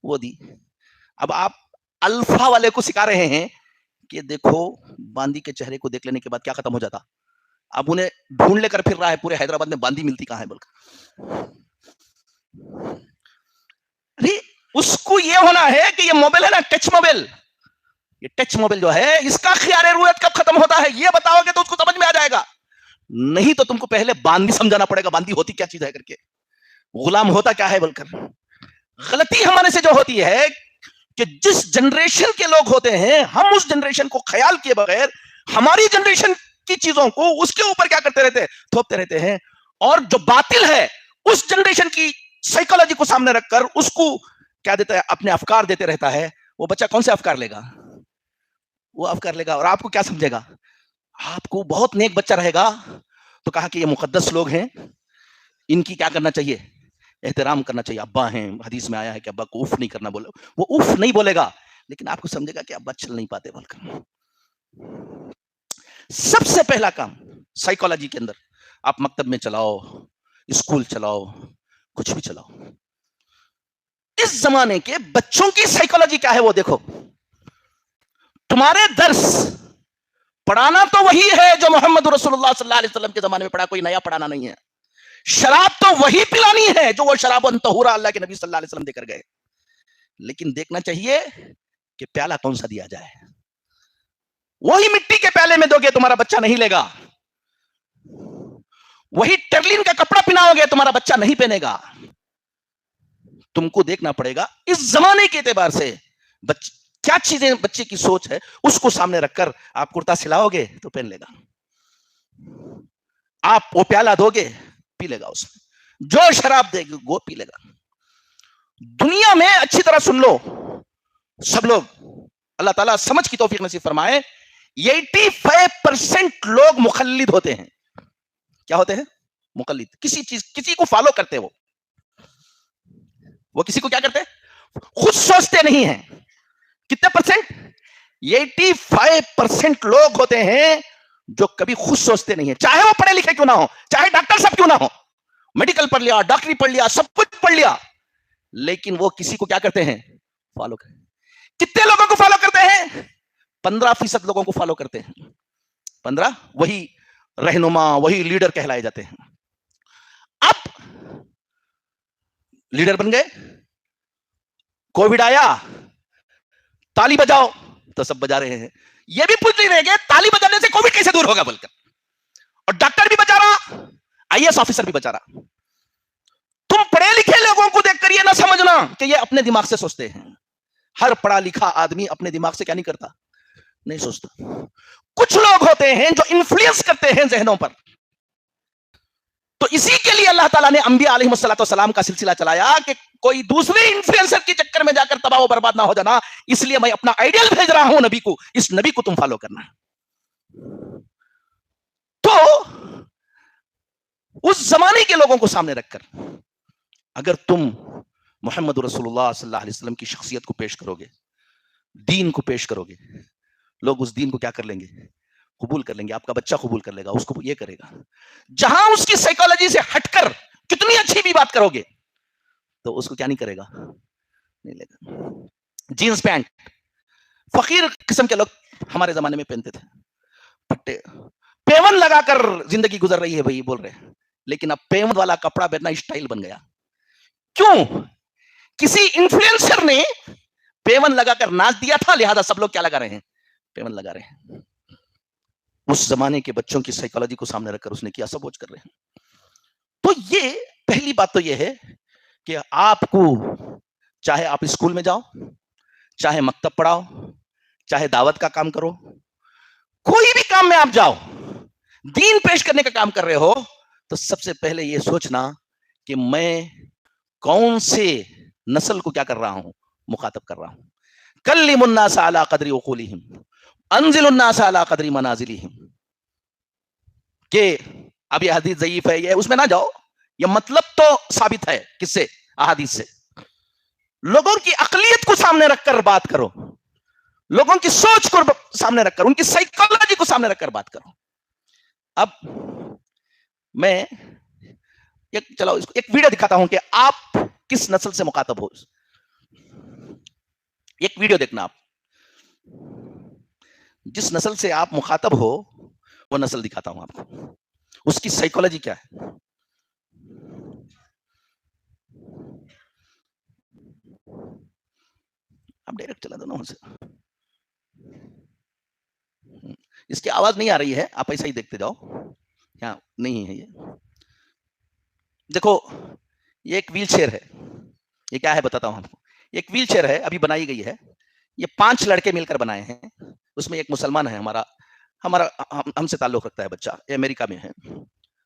وہ دی. اب آپ الفا والے کو سکھا رہے ہیں کہ دیکھو باندی کے چہرے کو دیکھ لینے کے بعد کیا ختم ہو جاتا. اب انہیں ڈھونڈ لے کر پھر رہا ہے پورے حیدرآباد میں باندی ملتی کہاں ہے بول کر. اس کو یہ ہونا ہے کہ یہ موبائل ہے نا, ٹچ موبائل, یہ ٹچ موبائل جو ہے اس کا خیال رویت کب ختم ہوتا ہے یہ بتاؤ گے تو اس کو سمجھ میں آ جائے گا. نہیں تو تم کو پہلے باندی سمجھانا پڑے گا, باندی ہوتی کیا چیز ہے کر کے, غلام ہوتا کیا ہے بول کر. غلطی ہمارے سے جو ہوتی ہے کہ جس جنریشن کے لوگ ہوتے ہیں ہم اس جنریشن کو خیال کیے بغیر ہماری جنریشن کی چیزوں کو اس کے اوپر کیا کرتے رہتے ہیں, تھوپتے رہتے ہیں. اور جو باطل ہے اس جنریشن کی سائیکالوجی کو سامنے رکھ کر اس کو کیا دیتا ہے, اپنے افکار دیتے رہتا ہے. وہ بچہ کون سے افکار لے گا؟ وہ افکار لے گا اور آپ کو کیا سمجھے گا؟ آپ کو بہت نیک بچہ رہے گا تو کہا کہ یہ مقدس لوگ ہیں، ان کی کیا کرنا چاہیے؟ احترام کرنا چاہیے. ابا ہیں، حدیث میں آیا ہے کہ ابا کو اف نہیں کرنا بولے. وہ اف نہیں بولے گا لیکن آپ کو سمجھے گا کہ ابا چل نہیں پاتے بول کر. سب سے پہلا کام سائیکالوجی کے اندر، آپ مکتب میں چلاؤ، اسکول چلاؤ، کچھ بھی چلاؤ، اس زمانے کے بچوں کی سائیکالوجی کیا ہے وہ دیکھو. تمہارے درس پڑھانا تو وہی ہے جو محمد رسول اللہ صلی اللہ علیہ وسلم کے زمانے میں پڑھا، کوئی نیا پڑھانا نہیں ہے. شراب تو وہی پلانی ہے جو وہ شراب طہورا اللہ کے نبی صلی اللہ علیہ وسلم دے کر گئے. لیکن دیکھنا چاہیے کہ پیالہ کون سا دیا جائے. وہی مٹی کے پیالے میں دو گے تمہارا بچہ نہیں لے گا. وہی ٹرلین کا کپڑا پہناؤ گے تمہارا بچہ نہیں پہنے گا. تم کو دیکھنا پڑے گا اس زمانے کے اعتبار سے کیا چیزیں بچے کی سوچ ہے، اس کو سامنے رکھ کر آپ کرتا سلاؤ گے تو پہن لے گا. آپ وہ پیالہ دو گے پی لے گا، اس میں جو شراب دے گی وہ پی لے گا. دنیا میں اچھی طرح سن لو سب لوگ، اللہ تعالیٰ سمجھ کی توفیق نصیب فرمائے، 85% لوگ مقلد ہوتے ہیں. کیا ہوتے ہیں؟ مقلد. کسی کو فالو کرتے، وہ کسی کو کیا کرتے؟ خود سوچتے نہیں ہیں. کتنے پرسنٹ؟ 85% لوگ ہوتے ہیں جو کبھی خود سوچتے نہیں ہیں، چاہے وہ پڑھے لکھے کیوں نہ ہو، چاہے ڈاکٹر صاحب کیوں نہ ہو، میڈیکل پڑھ لیا، ڈاکٹری پڑھ لیا، سب کچھ پڑھ لیا، لیکن وہ کسی کو کیا کرتے ہیں؟ فالو کرتے. کتنے لوگوں کو فالو کرتے ہیں؟ 15% لوگوں کو فالو کرتے ہیں. 15 وہی رہنما، وہی لیڈر کہلائے جاتے ہیں. اب لیڈر بن گئے، کووڈ آیا، تالی بجاؤ تو سب بجا رہے ہیں. یہ بھی پوچھ نہیں رہے گے تالی بجانے سے کووڈ کیسے دور ہوگا بول کر. اور ڈاکٹر بھی بچا رہا، آئی ایس آفیسر بھی بچا رہا. تم پڑھے لکھے لوگوں کو دیکھ کر یہ نہ سمجھنا کہ یہ اپنے دماغ سے سوچتے ہیں. ہر پڑھا لکھا آدمی اپنے دماغ سے کیا نہیں کرتا؟ نہیں سوچتا. کچھ لوگ ہوتے ہیں جو انفلوئنس کرتے ہیں ذہنوں پر. تو اسی کے لیے اللہ تعالیٰ نے انبیاء علیہ السلام کا سلسلہ چلایا کہ کوئی دوسرے انفلوئنسر کے چکر میں جا کر تباہ و برباد نہ ہو جانا. اس لیے میں اپنا آئیڈیل بھیج رہا ہوں نبی کو، اس نبی کو تم فالو کرنا. تو اس زمانے کے لوگوں کو سامنے رکھ کر اگر تم محمد رسول اللہ صلی اللہ علیہ وسلم کی شخصیت کو پیش کرو گے، دین کو پیش کرو گے، لوگ اس دین کو کیا کر لیں گے؟ قبول کر لیں گے. آپ کا بچہ قبول کر لے گا، اس کو یہ کرے گا. جہاں اس کی سائیکالوجی سے ہٹ کر کتنی اچھی بھی بات کرو گے تو اس کو کیا نہیں کرے گا؟ نہیں لے گا. جینس پینٹ فقیر قسم کے لوگ ہمارے زمانے میں پہنتے تھے، پٹے پیون لگا کر زندگی گزر رہی ہے بھائی بول رہے ہیں. لیکن اب پیون والا کپڑا پہننا اسٹائل بن گیا. کیوں؟ کسی انفلوئنسر نے پیون لگا کر ناچ دیا تھا، لہذا سب لوگ کیا لگا رہے ہیں؟ پیون لگا رہے ہیں. اس زمانے کے بچوں کی سائیکالوجی کو سامنے رکھ کر اس نے کیا سبوچ کر رہے ہیں. تو یہ پہلی بات تو یہ ہے کہ آپ کو چاہے آپ اسکول میں جاؤ، چاہے مکتب پڑھاؤ، چاہے دعوت کا کام کرو، کوئی بھی کام میں آپ جاؤ، دین پیش کرنے کا کام کر رہے ہو، تو سب سے پہلے یہ سوچنا کہ میں کون سے نسل کو کیا کر رہا ہوں؟ مخاطب کر رہا ہوں. کلم الناس علی قدر عقولہم، انزل الناس علی قدر منازلہم. کہ اب یہ حدیث ضعیف ہے، یہ اس میں نہ جاؤ. یہ مطلب تو ثابت ہے کس سے؟ احادیث سے. لوگوں کی عقلیت کو سامنے رکھ کر بات کرو، لوگوں کی سوچ کو سامنے رکھ کر، ان کی سائیکالوجی کو سامنے رکھ کر بات کرو. اب میں چلو ایک ویڈیو دکھاتا ہوں کہ آپ کس نسل سے مخاطب ہو. ایک ویڈیو دیکھنا، آپ جس نسل سے آپ مخاطب ہو وہ نسل دکھاتا ہوں آپ کو، اس کی سائیکالوجی کیا ہے. آپ ڈائریکٹ چلا دو نا وہاں سے. اس کی آواز نہیں آ رہی ہے، آپ ایسا ہی دیکھتے جاؤ. یہاں نہیں ہے. یہ دیکھو، یہ ایک ویل چیئر ہے. یہ کیا ہے بتاتا ہوں آپ کو. ایک ویل چیئر ہے، ابھی بنائی گئی ہے. یہ 5 لڑکے مل کر بنائے ہیں. اس میں ایک مسلمان ہے، ہمارا ہم سے تعلق رکھتا ہے بچہ، یہ امریکہ میں ہے،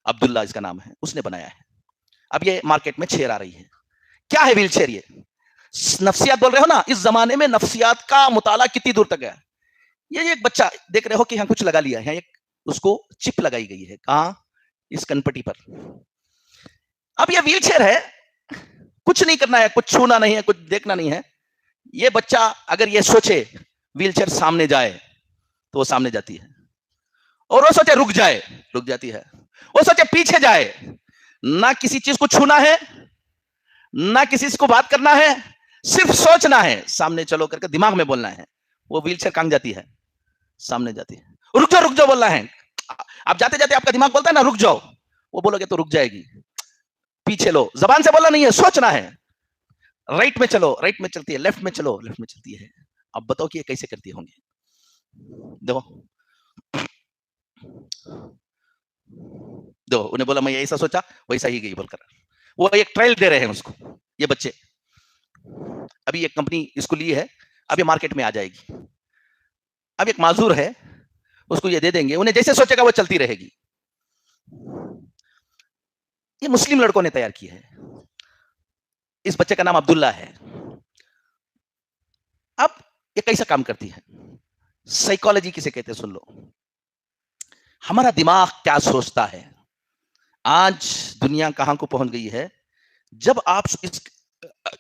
عبداللہ اس کا نام ہے، اس نے بنایا ہے. اب یہ مارکیٹ میں چیئر آ رہی ہے. کیا ہے ویل چیئر؟ یہ نفسیات بول رہے ہو نا، اس زمانے میں نفسیات کا مطالعہ کتنی دور تک گیا. یہ ایک بچہ دیکھ رہے ہو کہ یہاں کچھ لگا لیا ہے، اس کو چپ لگائی گئی ہے. کہاں؟ اس کنپٹی پر. اب یہ ویل چیئر ہے, کچھ نہیں کرنا ہے, کچھ چھونا نہیں ہے, کچھ دیکھنا نہیں ہے. یہ بچہ اگر یہ سوچے ویل چیئر سامنے جائے تو وہ سامنے جاتی ہے, اور وہ سوچے رک جائے رک جاتی ہے, وہ سوچے پیچھے جائے, نہ کسی چیز کو چھونا ہے نہ کسی کو بات کرنا ہے, صرف سوچنا ہے سامنے چلو کر کے دماغ میں بولنا ہے. وہ ویل چیئر کہاں جاتی ہے؟ سامنے جاتی ہے. رک جاؤ بولنا ہے. آپ جاتے جاتے آپ کا دماغ بولتا ہے نا رک جاؤ, وہ بولو گے تو رک جائے گی. پیچھے لو, زبان سے بولنا نہیں ہے, سوچنا ہے. رائٹ میں چلو, رائٹ میں چلتی ہے, لیفٹ میں چلو, لیفٹ میں چلتی ہے. اب بتاؤ کہ یہ کیسے کرتی ہوں گے؟ دیکھو انہیں بولا میں ایسا سوچا ویسا ہی گئی بول کر. وہ ایک ٹرائل دے رہے ہیں اس کو, یہ بچے. ابھی ایک کمپنی اس کو لی ہے, اب یہ مارکیٹ میں آ جائے گی. اب ایک معذور ہے, اس کو یہ دے دیں گے, انہیں جیسے سوچے گا وہ چلتی رہے گی. یہ مسلم لڑکوں نے تیار کی ہے. اس بچے کا نام عبداللہ ہے. اب یہ کیسا کام کرتی ہے؟ سائیکالوجی کسے کہتے ہیں سن لو. ہمارا دماغ کیا سوچتا ہے, آج دنیا کہاں کو پہنچ گئی ہے. جب آپ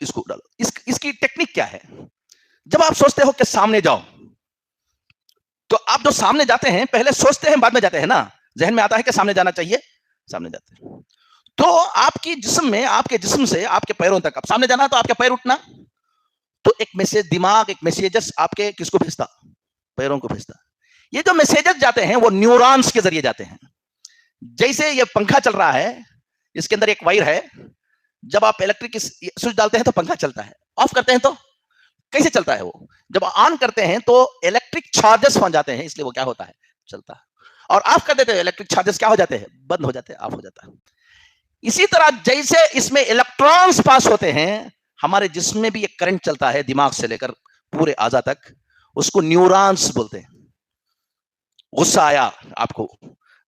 اس کو ڈالو, اس کی ٹیکنیک کیا ہے. جب آپ سوچتے ہو کہ سامنے جاؤ, تو آپ جو سامنے جاتے ہیں پہلے سوچتے ہیں بعد میں جاتے ہیں نا. ذہن میں آتا ہے کہ سامنے جانا چاہیے, سامنے جاتے ہیں. تو آپ کی جسم میں, آپ کے جسم سے آپ کے پیروں تک, اب سامنے جانا تو آپ کے پیر اٹھنا, تو ایک میسج دماغ, ایک میسیجز آپ کے کس کو بھیجتا؟ پیروں کو بھیجتا. یہ جو میسیجز جاتے ہیں وہ نیورونز کے ذریعے جاتے ہیں. جیسے یہ پنکھا چل رہا ہے, اس کے اندر ایک وائر ہے, جب آپ الیکٹرک سوئچ ڈالتے ہیں تو پنکھا چلتا ہے, آف کرتے ہیں تو کیسے چلتا ہے؟ وہ جب آن کرتے ہیں تو الیکٹرک چارجز پہنچ جاتے ہیں, اس لیے وہ کیا ہوتا ہے؟ چلتا ہے. اور آف کر دیتے ہیں, الیکٹرک چارجز کیا ہو جاتے ہیں؟ بند ہو جاتے ہیں, آف ہو جاتا ہے. اسی طرح جیسے اس میں الیکٹرانز پاس ہوتے ہیں, ہمارے جسم میں بھی ایک کرنٹ چلتا ہے دماغ سے لے کر پورے اعضاء تک, اس کو نیورونز بولتے ہیں. غصہ آیا آپ کو,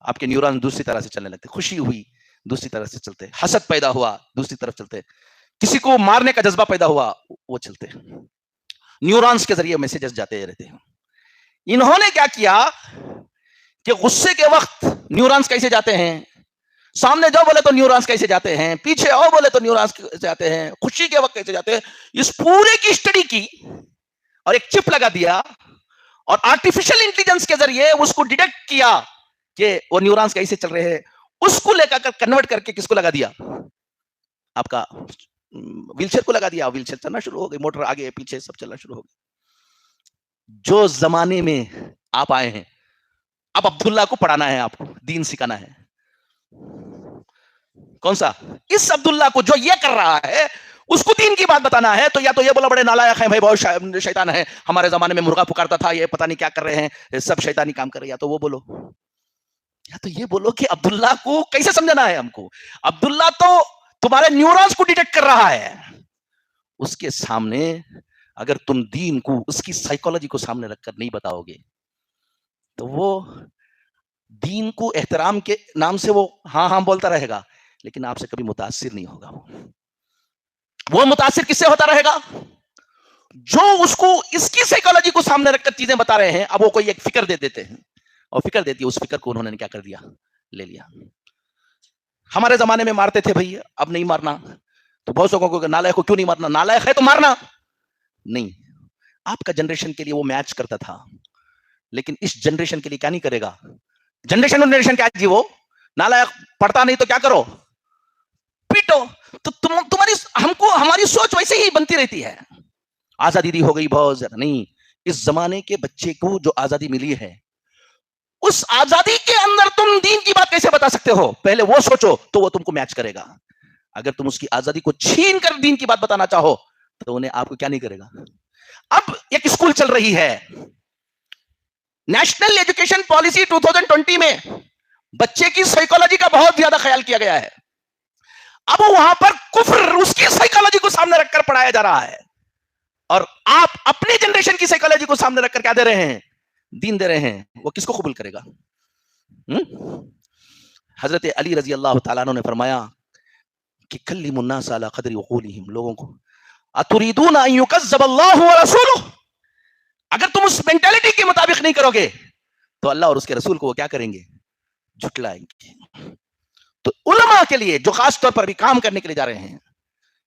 آپ کے نیورون دوسری طرح سے چلنے لگتے. خوشی ہوئی دوسری طرح سے چلتے. حسد پیدا ہوا دوسری طرف چلتے. کسی کو مارنے کا جذبہ پیدا ہوا وہ چلتے. نیورونز کے ذریعے میسیجز جاتے رہتے ہیں. انہوں نے کیا کیا کہ غصے کے وقت نیورونز کیسے جاتے ہیں, سامنے جاؤ بولے تو نیورونز کیسے جاتے ہیں, پیچھے آؤ بولے تو نیورونز کیسے جاتے ہیں, خوشی کے وقت کیسے جاتے ہیں, اس پورے کی اسٹڈی کی اور ایک چپ لگا دیا, اور آرٹیفیشل انٹیلیجنس کے ذریعے اس کو ڈیٹیکٹ کیا کہ وہ نیورونز کیسے چل رہے ہیں. اس کو لے کر کنورٹ کر کے کس کو لگا دیا؟ آپ کا ویل چیئر کو لگا دیا. ویل چیئر چلنا شروع ہو گئی, موٹر آگے پیچھے سب چلنا شروع ہو گئی. جو زمانے میں آپ آئے ہیں, اب عبداللہ کو پڑھانا ہے, آپ کو دین سکھانا ہے. کون سا؟ اس عبداللہ کو جو یہ کر رہا ہے اس کو دین کی بات بتانا ہے. تو یا تو یہ بولا بڑے نالائق ہیں بھائی, بہت شیطان ہے, ہمارے زمانے میں مرغا پکارتا تھا, یہ پتہ نہیں کیا کر رہے ہیں, سب شیطانی کام کر رہے ہیں. یا تو وہ بولو, یا تو یہ بولو کہ عبداللہ کو کیسے سمجھنا ہے ہم کو. عبداللہ تو تمہارے نیورونز کو ڈیٹیکٹ کر رہا ہے. اس کے سامنے اگر تم دین کو, اس کی سائیکالوجی کو سامنے رکھ کر نہیں بتاؤ گے تو وہ دین کو احترام کے نام سے وہ ہاں ہاں بولتا رہے گا, لیکن آپ سے کبھی متاثر نہیں ہوگا. وہ متاثر کس سے ہوتا رہے گا؟ جو اس کو اس کی سائیکالوجی کو سامنے رکھ کر چیزیں بتا رہے ہیں. اب وہ کوئی ایک فکر دے دیتے ہیں, اور فکر دیتی ہے, اس فکر کو انہوں نے کیا کر دیا؟ لے لیا. ہمارے زمانے میں مارتے تھے بھائی, اب نہیں مارنا. تو بہت لوگوں کو نالائق کو کیوں نہیں مارنا؟ نالائق ہے تو مارنا نہیں. آپ کا جنریشن کے لیے وہ میچ کرتا تھا, لیکن اس جنریشن کے لیے کیا نہیں کرے گا. جنریشن کیا جی, وہ نالائق پڑھتا نہیں تو کیا کرو؟ پیٹو. تو تمہاری ہم کو ہماری سوچ ویسے ہی بنتی رہتی ہے. آزادی دی ہو گئی بہت زیادہ نہیں. اس زمانے کے بچے کو جو آزادی ملی ہے, اس آزادی کے اندر تم دین کی بات کیسے بتا سکتے ہو؟ پہلے وہ سوچو تو وہ تم کو میچ کرے گا. اگر تم اس کی آزادی کو چھین کر دین کی بات بتانا چاہو تو انہیں آپ کو کیا نہیں کرے گا. اب ایک اسکول چل رہی ہے, نیشنل ایجوکیشن پالیسی 2020 میں بچے کی سائیکالوجی کا بہت زیادہ خیال کیا گیا ہے. اب وہاں پر کفر اس کی سائیکالوجی کو سامنے رکھ کر پڑھایا جا رہا ہے, اور آپ اپنی جنریشن کی سائیکالوجی کو سامنے رکھ کر کیا دے رہے ہیں؟ دین دے رہے ہیں. وہ کس کو قبول کرے گا؟ حضرت علی رضی اللہ تعالیٰ عنہ نے فرمایا کہ کلم الناس علی قدر عقولہم, لوگوں کو اتریدون ان یکذب اللہ ورسولہ, اگر تم اس مینٹالٹی کے مطابق نہیں کرو گے تو اللہ اور اس کے رسول کو وہ کیا کریں گے؟ جھٹلائیں گے. تو علماء کے لیے جو خاص طور پر بھی کام کرنے کے لیے جا رہے ہیں،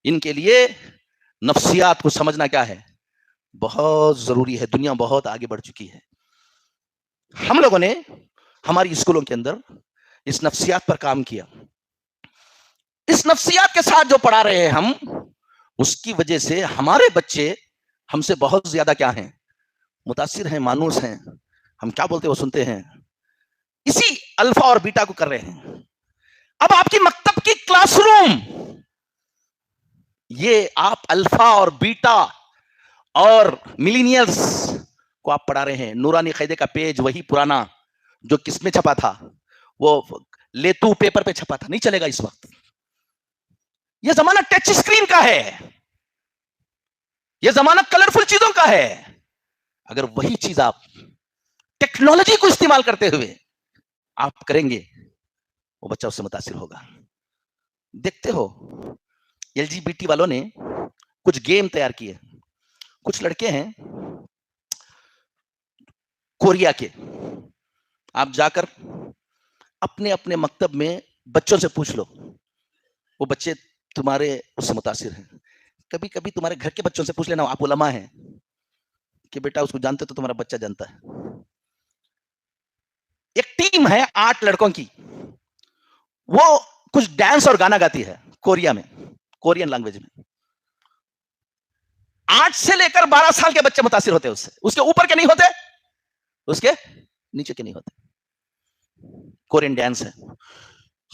ان کے لیے نفسیات کو سمجھنا کیا ہے، بہت ضروری ہے. دنیا بہت آگے بڑھ چکی ہے. ہم لوگوں نے ہماری اسکولوں کے اندر اس نفسیات پر کام کیا. اس نفسیات کے ساتھ جو پڑھا رہے ہیں ہم، اس کی وجہ سے ہمارے بچے ہم سے بہت زیادہ کیا ہیں، متاثر ہیں، مانوس ہیں. ہم کیا بولتے وہ سنتے ہیں. اسی الفا اور بیٹا کو کر رہے ہیں. اب آپ کی مکتب کی کلاس روم، یہ آپ الفا اور بیٹا اور ملینیلز کو آپ پڑھا رہے ہیں. نورانی قاعدے کا پیج وہی پرانا جو کس میں چھپا تھا، وہ لیتو پیپر پہ چھپا تھا، نہیں چلے گا اس وقت. یہ زمانہ ٹچ اسکرین کا ہے، یہ زمانہ کلرفل چیزوں کا ہے. اگر وہی چیز آپ ٹیکنالوجی کو استعمال کرتے ہوئے آپ کریں گے، وہ بچہ اس سے متاثر ہوگا. دیکھتے ہو ایل جی بی ٹی والوں نے کچھ گیم تیار کیے. کچھ لڑکے ہیں کوریا کے، آپ جا کر اپنے اپنے مکتب میں بچوں سے پوچھ لو، وہ بچے تمہارے اس سے متاثر ہیں. کبھی کبھی تمہارے گھر کے بچوں سے پوچھ لینا، آپ علماء ہیں، کہ بیٹا اس کو جانتے تو تمہارا بچہ جانتا ہے. ایک ٹیم ہے 8 لڑکوں کی، وہ کچھ ڈانس اور گانا گاتی ہے کوریا میں، کورین لینگویج میں. 8 سے لے کر 12 سال کے بچے متاثر ہوتے ہیں اس سے. اس کے اوپر کے نہیں ہوتے، اس کے نیچے کے نہیں ہوتے. کورین ڈانس ہے.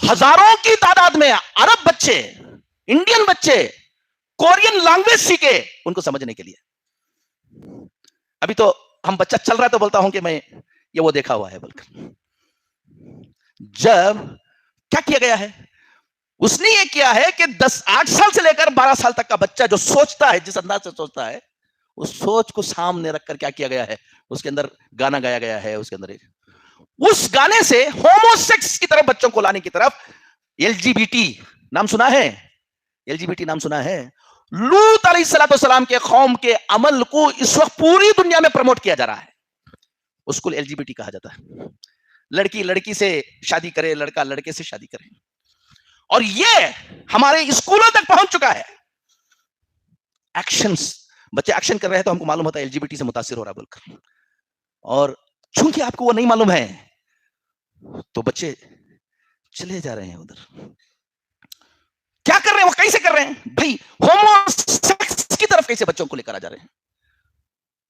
ہزاروں کی تعداد میں عرب بچے، انڈین بچے کورین لینگویج سیکھے ان کو سمجھنے کے لیے. ابھی تو ہم بچہ چل رہا ہے تو بولتا ہوں کہ میں یہ وہ دیکھا ہوا ہے. بلکہ جب کیا کیا گیا ہے، اس نے یہ کیا ہے کہ 8 سال سے لے کر 12 سال تک کا بچہ جو سوچتا ہے، جس انداز سے سوچتا ہے، اس سوچ کو سامنے رکھ کر کیا کیا گیا ہے، اس کے اندر گانا گایا گیا ہے. اس کے اندر اس گانے سے ہومو سیکس کی طرف بچوں کو لانے کی طرف ایل جی بی ٹی نام سنا ہے، ایل جی بی ٹی نام سنا ہے. لوط علیہ السلام کے قوم کے عمل کو اس وقت پوری دنیا میں پروموٹ کیا جا رہا ہے. اس کو ایل جی بی ٹی کہا جاتا ہے. لڑکی لڑکی سے شادی کرے، لڑکا لڑکے سے شادی کرے. اور یہ ہمارے اسکولوں تک پہنچ چکا ہے. ایکشنز، بچے ایکشن کر رہے ہیں تو ہم کو معلوم ہوتا ہے ایل جی بی ٹی سے متاثر ہو رہا بول کر. اور چونکہ آپ کو وہ نہیں معلوم ہے تو بچے چلے جا رہے ہیں ادھر. کیا کر رہے ہیں وہ، کیسے کر رہے ہیں بھائی، ہومو سیکس کی طرف کیسے بچوں کو لے کر آ جا رہے ہیں.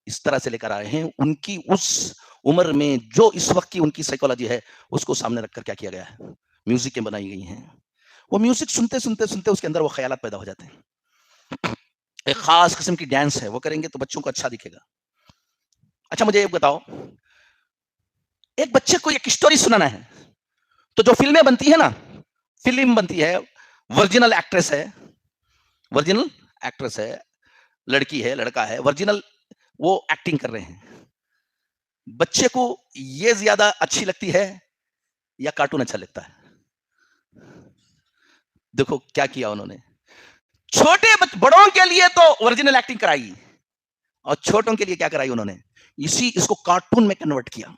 اس طرح سے لے کر آ رہے ہیں. ان کی اس عمر میں جو اس وقت کی ان کی سائیکالوجی ہے، اس کو سامنے رکھ کر کیا کیا گیا ہے، میوزکیں بنائی گئی ہیں. وہ میوزک سنتے سنتے سنتے اس کے اندر وہ خیالات پیدا ہو جاتے ہیں. ایک خاص قسم کی ڈانس ہے، وہ کریں گے تو بچوں کو اچھا دکھے گا. اچھا مجھے ایک بتاؤ، ایک بچے کو ایک اسٹوری سنانا ہے تو جو فلمیں بنتی ہے نا، فلم بنتی ہے، ورجنل ایکٹریس ہے، ورجنل ایکٹریس ہے، لڑکی ہے لڑکا ہے، ورجنل وہ ایکٹنگ کر رہے ہیں. بچے کو یہ زیادہ اچھی لگتی ہے یا کارٹون اچھا لگتا ہے؟ دیکھو کیا کیا انہوں نے. چھوٹے بڑوں کے لیے تو ورجنل ایکٹنگ کرائی، اور چھوٹوں کے لیے کیا کرائی انہوں نے، اس کو کارٹون میں کنورٹ کیا.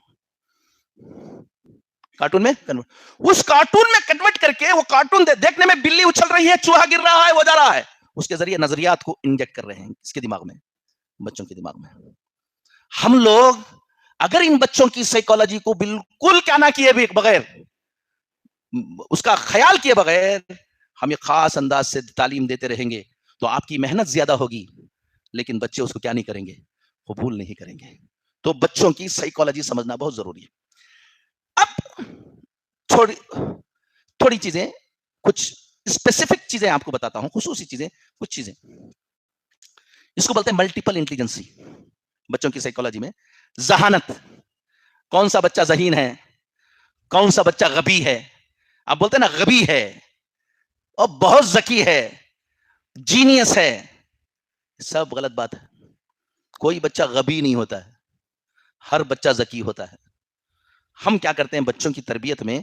کارٹون میں اس کارٹون میں کنورٹ کر کے وہ کارٹون دیکھنے میں بلی اچھل رہی ہے، چوہا گر رہا ہے، وہ جا رہا ہے، اس کے ذریعے نظریات کو انجیکٹ کر رہے ہیں اس کے دماغ میں، بچوں کے دماغ میں. ہم لوگ اگر ان بچوں کی سائیکالوجی کو بالکل کیا نہ کیے بغیر، اس کا خیال کیے بغیر ہم ایک خاص انداز سے تعلیم دیتے رہیں گے تو آپ کی محنت زیادہ ہوگی، لیکن بچے اس کو کیا نہیں کریں گے، قبول نہیں کریں گے. تو بچوں کی سائیکالوجی سمجھنا بہت ضروری ہے. اب تھوڑی چیزیں، کچھ اسپیسیفک چیزیں آپ کو بتاتا ہوں، خصوصی چیزیں، کچھ چیزیں. اس کو بولتے ہیں ملٹیپل انٹیلیجنسی بچوں کی سائیکالوجی میں. ذہانت، کون سا بچہ ذہین ہے، کون سا بچہ غبی ہے. آپ بولتے ہیں نا غبی ہے اور بہت ذکی ہے، جینیس ہے، سب غلط بات ہے. کوئی بچہ غبی نہیں ہوتا ہے، ہر بچہ ذکی ہوتا ہے. ہم کیا کرتے ہیں بچوں کی تربیت میں،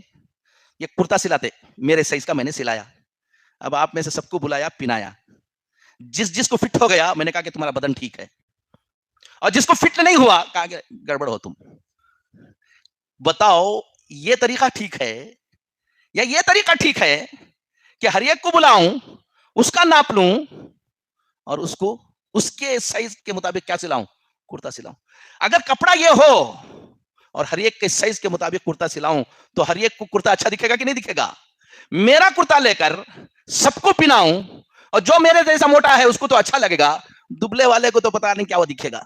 یہ کرتا سلاتے میرے سائز کا میں نے سلایا، اب آپ میں سے سب کو بلایا پنایا، جس کو فٹ ہو گیا میں نے کہا کہ تمہارا بدن ٹھیک ہے، اور جس کو فٹ نہیں ہوا کہا کہ گڑبڑ ہو تم. بتاؤ یہ طریقہ ٹھیک ہے یا یہ طریقہ ٹھیک ہے کہ ہر ایک کو بلاؤں, اس کا ناپ لوں اور اس کو اس کے سائز کے مطابق کیا سلاؤں, کرتا سلاؤں. اگر کپڑا یہ ہو اور ہر ایک کے سائز کے مطابق کرتا سلاؤں تو ہر ایک کو کرتا اچھا دکھے گا کہ نہیں دکھے گا؟ میرا کرتا لے کر سب کو پہناؤں اور جو میرے جیسا موٹا ہے اس کو تو اچھا لگے گا, دبلے والے کو تو پتا نہیں کیا وہ دکھے گا.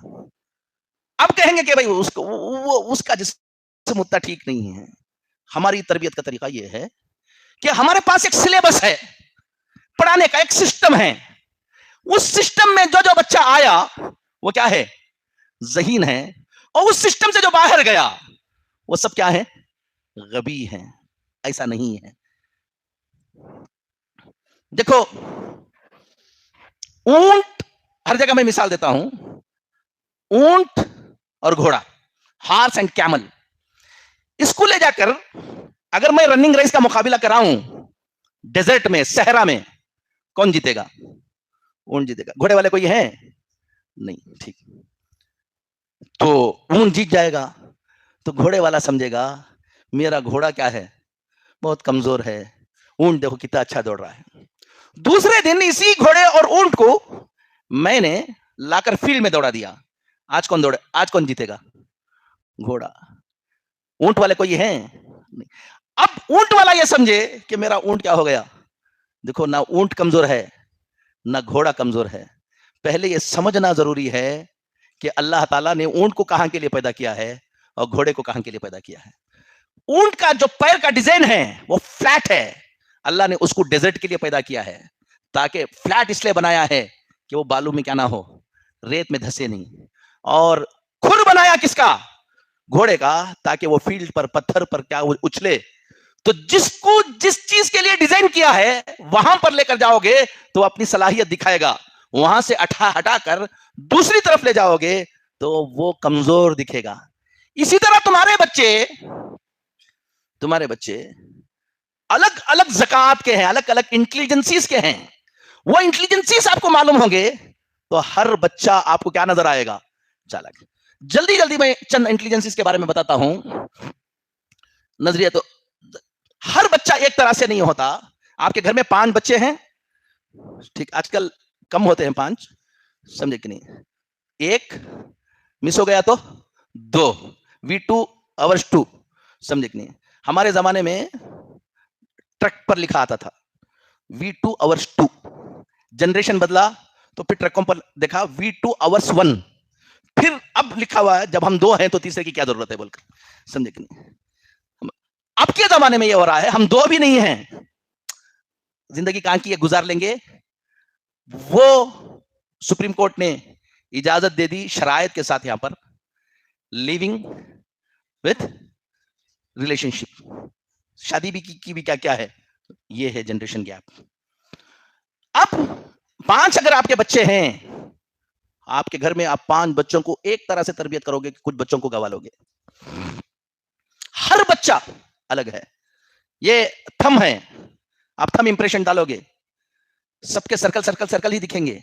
اب کہیں گے کہ بھائی اس کا جسم اتنا ٹھیک نہیں ہے. ہماری تربیت کا طریقہ یہ ہے کہ ہمارے پاس ایک سلیبس ہے, پڑھانے کا ایک سسٹم ہے. اس سسٹم میں جو بچہ آیا وہ کیا ہے, ذہین ہے, اور اس سسٹم سے جو باہر گیا وہ سب کیا ہے, غبی ہیں. ایسا نہیں ہے. دیکھو اونٹ, ہر جگہ میں مثال دیتا ہوں, اونٹ اور گھوڑا, ہارس اینڈ کیمل, اس کو لے جا کر اگر میں رننگ ریس کا مقابلہ کراؤں ڈیزرٹ میں, صحرا میں, کون جیتے گا؟ اونٹ جیتے گا. گھوڑے والے کوئی ہے نہیں, ٹھیک, تو اونٹ جیت جائے گا. تو گھوڑے والا سمجھے گا میرا گھوڑا کیا ہے, بہت کمزور ہے, اونٹ دیکھو کتنا اچھا دوڑ رہا ہے. دوسرے دن اسی گھوڑے اور اونٹ کو میں نے لا کر فیلڈ میں دوڑا دیا, آج کون دوڑے, آج کون جیتے گا؟ گھوڑا. اونٹ والے کوئی ہیں نہیں. اب اونٹ والا یہ سمجھے کہ میرا اونٹ کیا ہو گیا, دیکھو نہ اونٹ کمزور ہے نہ گھوڑا کمزور ہے. پہلے یہ سمجھنا ضروری ہے کہ اللہ تعالیٰ نے اونٹ کو کہاں کے لیے پیدا کیا ہے اور گھوڑے کو کہاں کے لیے پیدا کیا ہے. اونٹ کا جو پیر کا ڈیزائن ہے وہ فلیٹ ہے, اللہ نے اس کو ڈیزرٹ کے لیے پیدا کیا ہے, تاکہ فلیٹ اس لیے بنایا ہے کہ وہ بالوں میں کیا نہ ہو, ریت میں دھسے نہیں. اور کھر بنایا کس کا, گھوڑے کا, تاکہ وہ فیلڈ پر پتھر پر کیا اچھلے. تو جس کو جس چیز کے لیے ڈیزائن کیا ہے وہاں پر لے کر جاؤ گے تو اپنی صلاحیت دکھائے گا, وہاں سے ہٹا کر دوسری طرف لے جاؤ گے تو وہ کمزور دکھے گا. اسی طرح تمہارے بچے الگ الگ زکات کے ہیں, الگ الگ انٹیلیجنسیز کے ہیں. وہ انٹیلیجنسیز آپ کو معلوم ہوں گے تو ہر بچہ آپ کو کیا نظر آئے گا, چالاک. جلدی جلدی میں چند انٹیلیجنسیز کے بارے میں بتاتا ہوں. نظریہ تو ہر بچہ ایک طرح سے نہیں ہوتا. آپ کے گھر میں 5 بچے ہیں, ٹھیک, آج کل کم ہوتے ہیں 5, سمجھے کہ نہیں, ایک مس ہو گیا تو 2, V2 hours 2, سمجھے کہ نہیں. ہمارے زمانے میں ٹرک پر لکھا آتا تھا V2 hours 2, جنریشن بدلا تو پھر ٹرکوں پر دیکھا V2 hours 1, پھر اب لکھا ہوا ہے جب ہم 2 ہیں تو تیسرے کی کیا ضرورت ہے بول کر, سمجھے کہ نہیں. اب کے زمانے میں یہ ہو رہا ہے ہم 2 بھی نہیں ہیں, زندگی کہاں کی گزار لیں گے. وہ سپریم کورٹ نے اجازت دے دی شرائط کے ساتھ یہاں پر لیونگ وتھ ریلیشن شپ, شادی بھی کی بھی کیا ہے, یہ ہے جنریشن گیپ. اب 5 اگر آپ کے بچے ہیں, آپ کے گھر میں آپ 5 بچوں کو ایک طرح سے تربیت کرو گے, کچھ بچوں کو گوا لو گے. ہر بچہ الگ ہے. یہ تھم ہے, آپ تھم امپریشن ڈالو گے, سب کے سرکل ہی دکھیں گے.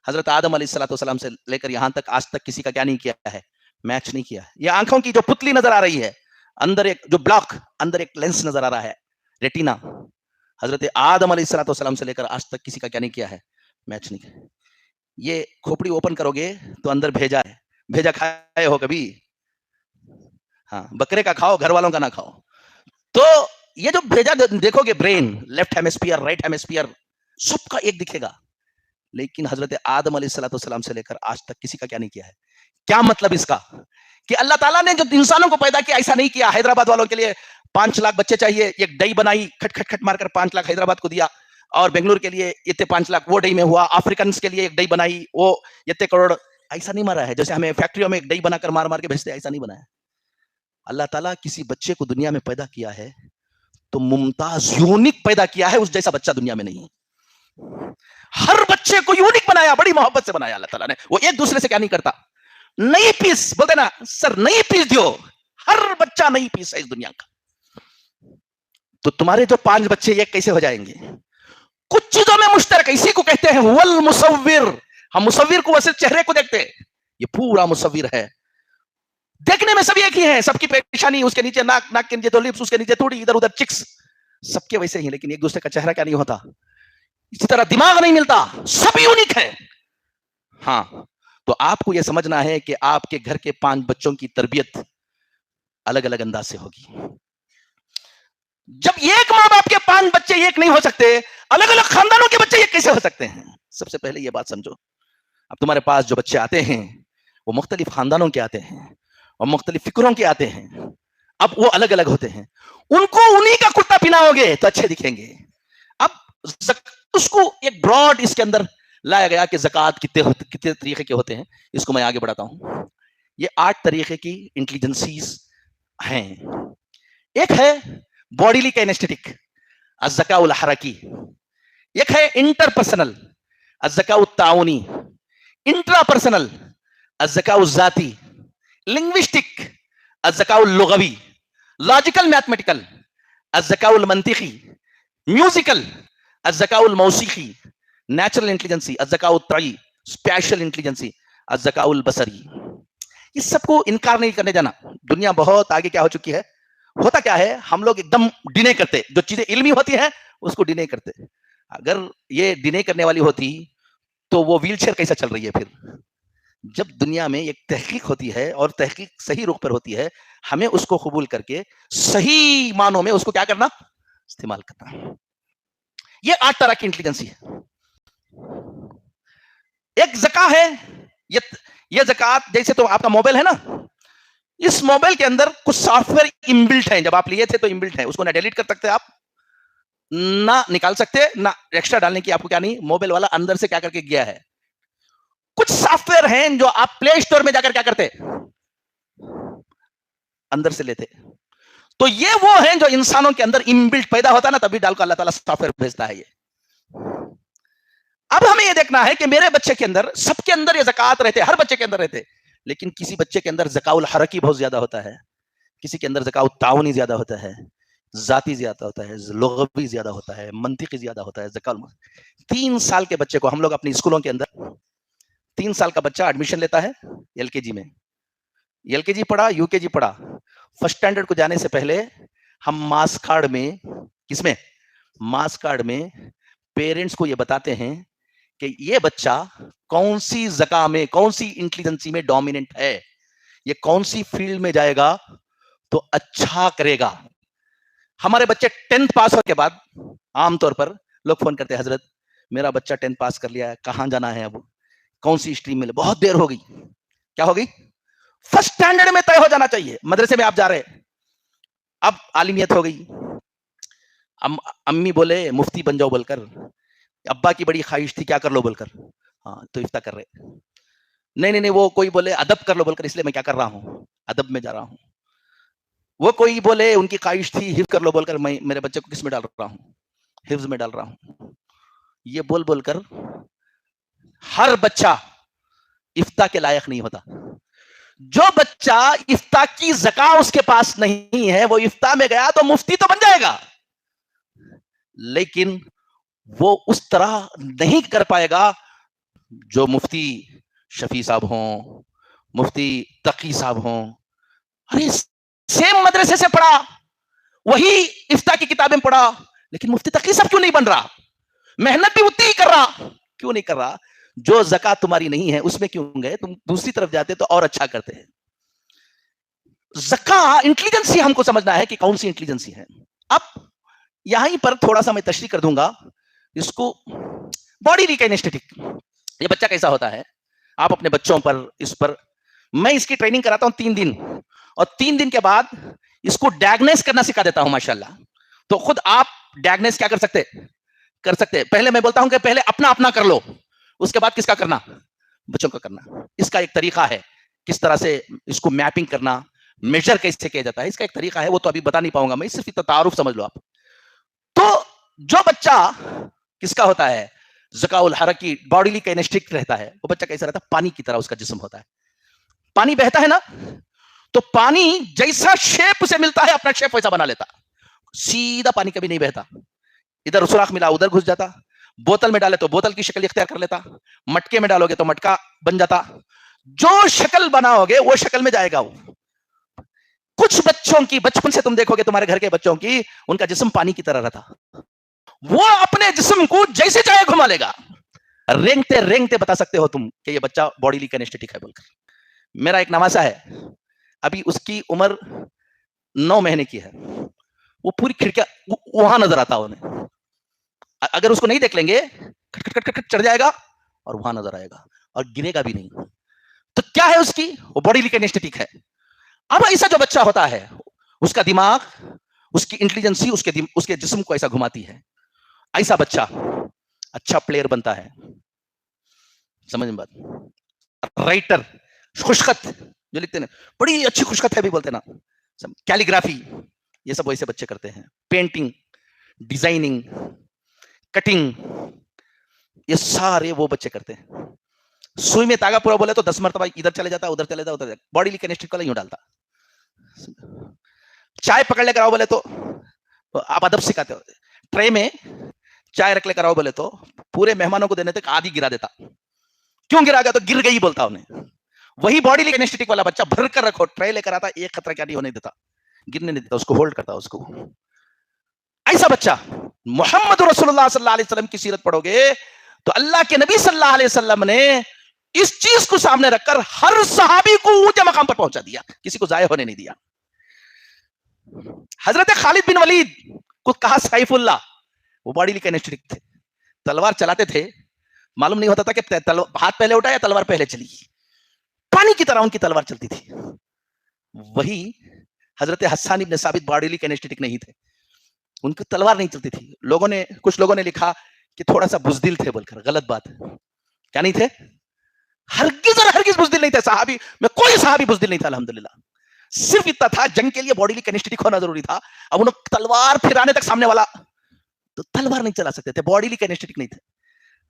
حضرت آدم علیہ السلام سے لے کر یہاں تک آج تک کسی کا کیا نہیں کیا ہے, میچ نہیں کیا. یہ آنکھوں کی جو پتلی نظر آ رہی ہے, اندر ایک جو بلاک, اندر ایک لینس نظر آ رہا ہے, ریٹینا. حضرت آدم علیہ السلام سے لے کر آج تک کسی کا کیا نہیں کیا ہے, میچ نہیں کیا. یہ کھوپڑی اوپن کرو گے تو اندر بھیجا ہے, بھیجا کھائے ہو کبھی؟ ہاں, بکرے کا کھاؤ, گھر والوں کا نہ کھاؤ. تو یہ جو بھیجا دیکھو گے, brain, left hemisphere, right hemisphere, سب کا ایک دکھے گا. لیکن حضرت آدم علیہ السلام سے لے کر آج تک کسی کا کیا نہیں کیا ہے. کیا مطلب اس کا, کہ اللہ تعالیٰ نے جو انسانوں کو پیدا کیا ایسا نہیں کیا. حیدرآباد والوں کے لیے 5 لاکھ بچے چاہیے, ایک ڈئی بنائی, کھٹ مار کر 5 لاکھ حیدرآباد کو دیا, اور بنگلور کے لیے اتنے 5 لاکھ وہ ڈئی میں ہوا. افریکنس کے لیے ایک ڈئی بنائی, وہ اتنے کروڑ. ایسا نہیں مارا ہے جیسے ہمیں فیکٹریوں میں ایک ڈئی بنا کر مار کے بھیجتے, ایسا نہیں بنا ہے. اللہ تعالیٰ کسی بچے کو دنیا میں پیدا کیا ہے تو ممتاز, یونیک پیدا کیا ہے, اس جیسا بچہ دنیا میں نہیں. ہر بچے کو یونیک بنایا, بڑی محبت سے بنایا اللہ تعالیٰ نے. وہ ایک دوسرے سے کیا نہیں کرتا, نئی پیس بولتے نا سر, نئی پیس دیو. ہر بچہ نئی پیس ہے اس دنیا کا. تو تمہارے جو 5 بچے یہ کیسے ہو جائیں گے؟ کچھ چیزوں میں مشترک, اسی کو کہتے ہیں والمصور. ہم مصور کو صرف چہرے کو دیکھتے, یہ پورا مصور ہے. دیکھنے میں سب ایک ہی ہیں, سب کی پریشانی اس کے نیچے ناک, ناک کے نیچے تو لپس, اس کے نیچے تھوڑی, ادھر ادھر چکس, سب کے ویسے ہی, لیکن ایک دوسرے کا چہرہ کیا نہیں ہوتا, اسی طرح دماغ نہیں ملتا, سب یونیک ہے. ہاں, تو آپ کو یہ سمجھنا ہے کہ آپ کے گھر کے 5 بچوں کی تربیت الگ الگ انداز سے ہوگی. جب ایک ماں باپ کے 5 بچے ایک نہیں ہو سکتے, الگ الگ خاندانوں کے بچے ایک کیسے ہو سکتے ہیں؟ سب سے پہلے یہ بات سمجھو. اب تمہارے پاس جو بچے آتے ہیں وہ مختلف خاندانوں کے آتے ہیں اور مختلف فکروں کے آتے ہیں. اب وہ الگ الگ ہوتے ہیں, ان کو انہی کا کرتا پہناؤ گے تو اچھے دکھیں گے. اب اس کو ایک براڈ اس کے اندر لایا گیا کہ زکوٰۃ کتنے طریقے کے ہوتے ہیں. اس کو میں آگے بڑھاتا ہوں. یہ 8 طریقے کی انٹیلیجنسیز ہیں. ایک ہے باڈیلی کائنیسٹک الزکاء الحرکی, ایک ہے انٹر پرسنل الزکاء التعاونی, انٹرا پرسنل الزکاء الذاتی, لنگوسٹک الزکاء اللغوی, لاجیکل میتھمیٹیکل الزکاء المنطقی, میوزیکل الزکاء الموسیقی, نیچرل انٹیلیجنسی الزکاء الطبعی, اسپیشل انٹیلیجنسی الزکاء البصری. اس سب کو انکار نہیں کرنے جانا. دنیا بہت آگے کیا ہو چکی ہے. ہوتا کیا ہے, ہم لوگ ایک دم ڈینے کرتے, جو چیزیں علمی ہوتی ہیں اس کو ڈینے کرتے. اگر یہ ڈینے کرنے والی ہوتی تو وہ ویل چیئر کیسا چل رہی ہے پھر؟ جب دنیا میں ایک تحقیق ہوتی ہے اور تحقیق صحیح رخ پر ہوتی ہے, ہمیں اس کو قبول کر کے صحیح معنوں میں اس کو کیا کرنا, استعمال کرنا. یہ 8 طرح کی انٹیلیجنسی ہے. ایک زکاة ہے, یہ زکوٰۃ جیسے تو آپ کا موبائل ہے نا, اس موبائل کے اندر کچھ سافٹ ویئر انبلٹ ہیں. جب آپ لیے تھے تو انبلٹ ہیں, اس کو نہ ڈیلیٹ کر سکتے آپ, نہ نکال سکتے, نہ ایکسٹرا ڈالنے کی آپ کو کیا نہیں. موبائل والا اندر سے کیا کر کے گیا ہے. کچھ سافٹ ویئر ہیں جو آپ پلے اسٹور میں جا کر کیا کرتے, اندر سے لیتے. تو یہ وہ ہیں جو انسانوں کے اندر انبلٹ پیدا ہوتا ہے نا, تبھی ڈال کر اللہ تعالیٰ سافٹ ویئر بھیجتا ہے. یہ اب ہمیں یہ دیکھنا ہے کہ میرے بچے کے اندر, سب کے اندر یہ زکوٰۃ رہتے, ہر بچے کے اندر رہتے, لیکن کسی بچے کے اندر زکاء الحرکی بہت زیادہ ہوتا ہے, کسی کے اندر زکاء التعاونی زیادہ ہوتا ہے, ذاتی زیادہ ہوتا ہے, لغوی زیادہ ہوتا ہے, منطقی زیادہ ہوتا ہے. زکاء 3 سال کے بچے کو ہم لوگ اپنی اسکولوں کے اندر 3 سال کا بچہ ایڈمیشن لیتا ہے ایل کے جی میں. ایل کے جی پڑھا, یو کے جی پڑھا, فرسٹ اسٹینڈرڈ کو جانے سے پہلے ہم ماس کارڈ میں, کس میں, ماس کارڈ میں پیرنٹس کو یہ بتاتے ہیں کہ یہ بچہ کون سی زکاة میں, کون سی انٹیلیجنسی میں ڈومیننٹ ہے, یہ کون سی فیلڈ میں جائے گا تو اچھا کرے گا. ہمارے بچے 10th پاس ہونے کے بعد عام طور پر لوگ فون کرتے ہیں, حضرت میرا بچہ 10th پاس کر لیا ہے, کہاں جانا ہے, اب کون سی اسٹریم میں, بہت دیر ہو گئی. کیا ہوگی, فرسٹ اسٹینڈرڈ میں طے ہو جانا چاہیے. مدرسے میں آپ جا رہے, اب عالمیت ہو گئی, امی بولے مفتی بن جاؤ بول کر, ابا کی بڑی خواہش تھی کیا کر لو بول کر, ہاں تو افتاء کر رہے. نہیں وہ کوئی بولے ادب کر لو بول کر, اس لیے میں کیا کر رہا ہوں, ادب میں جا رہا ہوں. وہ کوئی بولے ان کی خواہش تھی حفظ کر لو بول کر, میں میرے بچے کو کس میں ڈال رہا ہوں, حفظ میں ڈال رہا ہوں. یہ بول کر ہر بچہ افتاء کے لائق نہیں ہوتا. جو بچہ افتاء کی زکاة اس کے پاس نہیں ہے, وہ افتاء میں گیا تو مفتی تو بن جائے گا, لیکن وہ اس طرح نہیں کر پائے گا جو مفتی شفیع صاحب ہوں, مفتی تقی صاحب ہوں. ارے سیم مدرسے سے پڑھا, وہی افتاء کی کتابیں پڑھا, لیکن مفتی تقی صاحب کیوں نہیں بن رہا, محنت بھی اتنی ہی کر رہا, کیوں نہیں کر رہا؟ جو زکاة تمہاری نہیں ہے اس میں کیوں گئے, تم دوسری طرف جاتے تو اور اچھا کرتے ہیں. زکاة انٹیلیجنسی ہم کو سمجھنا ہے کہ کون سی انٹیلیجنسی ہے. اب یہیں پر تھوڑا سا میں تشریح کر دوں گا اس کو. باڈی ریکائنیسٹک, یہ بچہ کیسا ہوتا ہے, آپ اپنے بچوں پر اس پر, میں اس کی ٹریننگ کراتا ہوں 3 دن, اور 3 دن کے بعد اس کو ڈائگنوز کرنا سکھا دیتا ہوں ماشاءاللہ. تو خود آپ ڈائگنوز کیا کر سکتے. پہلے میں بولتا ہوں کہ پہلے اپنا کر لو, اس کے بعد کس کا کرنا, بچوں کا کرنا. اس کا ایک طریقہ ہے کس طرح سے اس کو میپنگ کرنا, میجر کیسے کیا جاتا ہے, اس کا ایک طریقہ ہے, وہ تو ابھی بتا نہیں پاؤں گا میں, صرف تعارف سمجھ لو آپ. تو جو بچہ کس کا ہوتا ہے, زکاء الحرکی باڈیلی کائنیسٹک رہتا ہے, وہ بچہ کیسا رہتا ہے, پانی کی طرح اس کا جسم ہوتا ہے. پانی بہتا ہے نا, تو پانی جیسا شیپ سے ملتا ہے اپنا شیپ ویسا بنا لیتا. سیدھا پانی کبھی نہیں بہتا, ادھر سوراخ ملا ادھر گھس جاتا. بوتل میں ڈالے تو بوتل کی شکل اختیار کر لیتا, مٹکے میں ڈالو گے تو مٹکا بن جاتا. جو شکل بناؤ گے وہ شکل میں جائے گا. وہ کچھ بچوں کی بچپن سے تم دیکھو گے تمہارے گھر کے بچوں کی ان کا جسم پانی کی طرح رہتا, وہ اپنے جسم کو جیسے چاہے گھما لے گا, رینگتے رینگتے بتا سکتے ہو تم کہ یہ بچہ باڈیلی کینیسٹک ہے بول کر. میرا ایک نواسا ہے, ابھی اس کی عمر 9 مہینے کی ہے, وہ پوری کھڑکیاں وہاں نظر آتا انہیں, اگر اس کو نہیں دیکھ لیں گے کھٹ کھٹ کھٹ کھٹ چڑھ جائے گا اور وہاں نظر آئے گا اور گرے گا بھی نہیں. تو کیا ہے اس کی, وہ باڈیلی کینیسٹک ہے. اب ایسا جو بچہ ہوتا ہے اس کا دماغ, اس کی انٹیلیجنسی اس کے جسم کو ایسا گھماتی ہے. ایسا بچہ اچھا پلیئر بنتا ہے, سمجھ میں بات. رائٹر, خوشخط جو لکھتے ہیں, بڑی اچھی خوشخط ہے بھی بولتے نا, کیلیگرافی, یہ سب ویسے بچے کرتے ہیں. پینٹنگ, ڈیزائننگ, کٹنگ, یہ سارے وہ بچے کرتے ہیں. سوئی میں تاگا پورا بولے تو 10 مرتبہ ادھر چلے جاتا, ادھر چلے جاتا, ادھر. باڈیلی کینیسٹک والا یوں ڈالتا. چائے پکڑ لے کر آؤ بولے تو آپ ادب سکھاتے ہو, ٹرے میں چائے رکھ لے کر آؤ بولے تو پورے مہمانوں کو دینے تک آدھی گرا دیتا. کیوں گرا گیا, تو گر گئی بولتا انہیں. وہی باڈیلی کینیسٹک والا بچہ بھر کر رکھو, ٹرے لے کر آتا, ایک خطرہ کیا نہیں ہونے دیتا, گرنے نہیں دیتا, اس کو ہولڈ کرتا اس کو. ایسا بچہ محمد رسول اللہ صلی اللہ علیہ وسلم کی سیرت پڑھو گے تو اللہ کے نبی صلی اللہ علیہ وسلم نے اس چیز کو سامنے رکھ کر ہر صحابی کو اونچے مقام پر پہنچا دیا, کسی کو ضائع ہونے نہیں دیا. حضرت خالد بن ولید کو کہا سیف اللہ, وہ باڈیلی کینیسٹک تھے, تلوار چلاتے تھے, معلوم نہیں ہوتا تھا کہ ہاتھ پہلے اٹھا یا تلوار پہلے چلی, پانی کی طرح ان کی تلوار چلتی تھی. وہی حضرت حسان ابن ثابت باڈیلی کینیسٹک نہیں تھے, ان کی تلوار نہیں چلتی تھی. کچھ لوگوں نے لکھا کہ تھوڑا سا بزدل تھے بول کر, غلط بات. کیا نہیں تھے, ہرگز اور ہرگز بزدل نہیں تھے. صحابی میں کوئی صحابی بزدل نہیں تھا الحمدللہ. صرف اتنا تھا جنگ کے لیے باڈیلی کینیسٹک ہونا ضروری تھا. اب انہوں تلوار پھرانے تک سامنے والا تو تلوار نہیں چلا سکتے تھے, باڈیلی کینیسٹک نہیں تھے.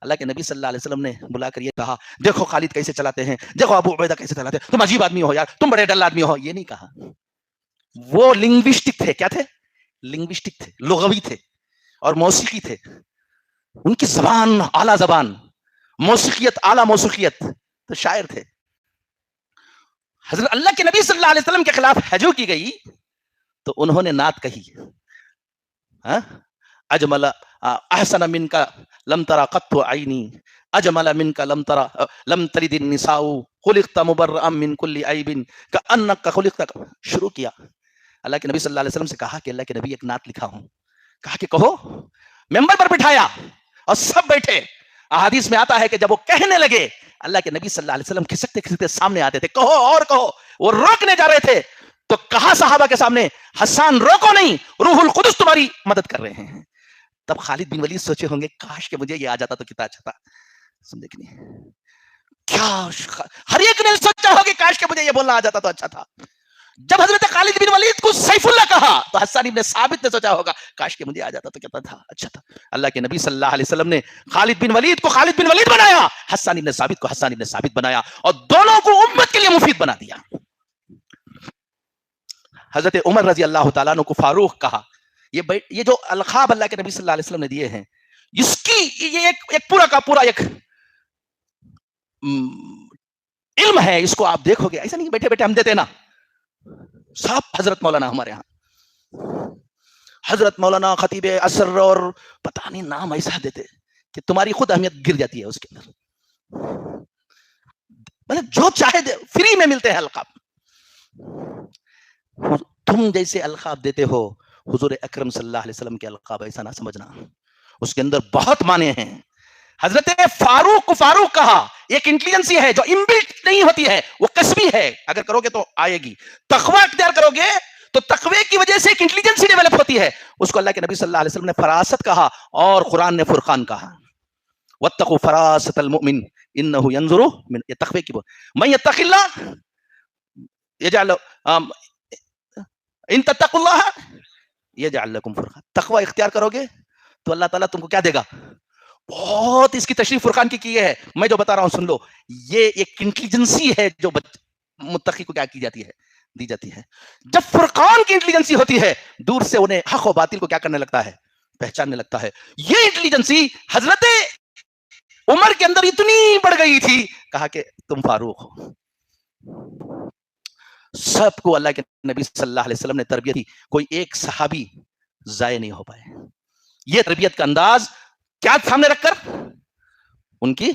اللہ کے نبی صلی اللہ علیہ وسلم نے بلا کر یہ کہا, دیکھو خالد کیسے چلاتے ہیں, دیکھو ابو عبیدہ کیسے چلاتے ہیں, تم عجیب آدمی ہو یار, تم بڑے ڈل آدمی ہو. یہ نہیں کہا. وہ لنگوسٹک تھے. کیا تھے, لنگوسٹک تھے, لغوی تھے اور موسیقی تھے. ان کی زبان اعلیٰ زبان, موسیقیت اعلیٰ موسیقیت, تو شاعر تھے. حضرت اللہ کے نبی صلی اللہ علیہ وسلم کے خلاف ہجو کی گئی تو انہوں نے نعت کہی, اجمل احسن من کا لم ترى قط عینی, اجمل من کا لم تلد النساء, خلقت مبرئا من كل عیب کانک خلقت. شروع کیا. اللہ کے نبی صلی اللہ علیہ وسلم سے کہا کہ اللہ کے نبی ایک نعت لکھا ہوں. کہا کہ کہو. ممبر پر بٹھایا اور سب بیٹھے. احادیث میں آتا ہے کہ جب وہ کہنے لگے اللہ کے نبی صلی اللہ علیہ وسلم کھسکتے کھسکتے سامنے آتے تھے, کہو اور کہو. وہ روکنے جا رہے تھے تو کہا صحابہ کے سامنے, حسان روکو نہیں, روح القدس تمہاری مدد کر رہے ہیں. تب خالد بن ولید سوچے ہوں گے کاش کہ مجھے یہ آ جاتا تو کتنا اچھا تھا. سمجھے کہ نہیں, کیا ہر ایک نے سوچا ہوگا کاش کہ مجھے یہ بولنا آ جاتا تو اچھا تھا. جب حضرت خالد بن ولید کو سیف اللہ کہا تو حسان ابن ثابت نے سوچا ہوگا کاش کہ مجھے آ جاتا تو کتنا تھا اچھا تھا. اللہ کے نبی صلی اللہ علیہ وسلم نے خالد بن ولید کو خالد بن ولید بنایا, حسان ابن ثابت کو حسان ابن ثابت بنایا, اور دونوں کو امت کے لیے مفید بنا دیا. حضرت عمر رضی اللہ تعالیٰ عنہ کو فاروق کہا. یہ جو القاب اللہ کے نبی صلی اللہ علیہ وسلم نے دیے ہیں, اس کی یہ ایک پورا کا پورا ایک علم ہے. اس کو آپ دیکھو گے, ایسا نہیں بیٹھے بیٹھے ہم دیتے نا. صاحب حضرت مولانا ہمارے ہاں, حضرت مولانا خطیب اثر, اور پتہ نہیں نام ایسا دیتے کہ تمہاری خود اہمیت گر جاتی ہے اس کے اندر. مطلب جو چاہے دے, فری میں ملتے ہیں القاب. تم جیسے القاب دیتے ہو حضور اکرم صلی اللہ علیہ وسلم کے القاب ایسا نہ سمجھنا, اس کے اندر بہت معنی ہیں. حضرت فاروق کو فاروق کہا, ایک انٹیلیجنسی ہے جو انبلٹ نہیں ہوتی ہے, وہ کسبی ہے, اگر کرو گے تو آئے گی. تقوی اختیار کرو گے تو تقوی کی وجہ سے ایک انٹیلیجنسی ڈیولپ ہوتی ہے. اس کو اللہ کے نبی صلی اللہ علیہ وسلم نے فراست کہا, اور قرآن نے فرقان کہا. واتقوا فراست المؤمن انه ينظر من تقوی کی من يتق اللہ یجعل ان تتقوا اللہ یجعل لكم فرقان. تقوی اختیار کرو گے تو اللہ تعالیٰ تم کو کیا دے گا, بہت. اس کی تشریح فرقان کی ہے, میں جو بتا رہا ہوں سن لو. یہ ایک انٹیلیجنسی ہے جو متقی کو کیا کی جاتی ہے, دی جاتی ہے. جب فرقان کی انٹیلیجنسی ہوتی ہے, دور سے انہیں حق و باطل کو کیا کرنے لگتا ہے, پہچاننے لگتا ہے. یہ انٹیلیجنسی حضرت عمر کے اندر اتنی بڑھ گئی تھی, کہا کہ تم فاروق ہو. سب کو اللہ کے نبی صلی اللہ علیہ وسلم نے تربیت دی, کوئی ایک صحابی ضائع نہیں ہو پائے. یہ تربیت کا انداز کیا سامنے رکھ کر, ان کی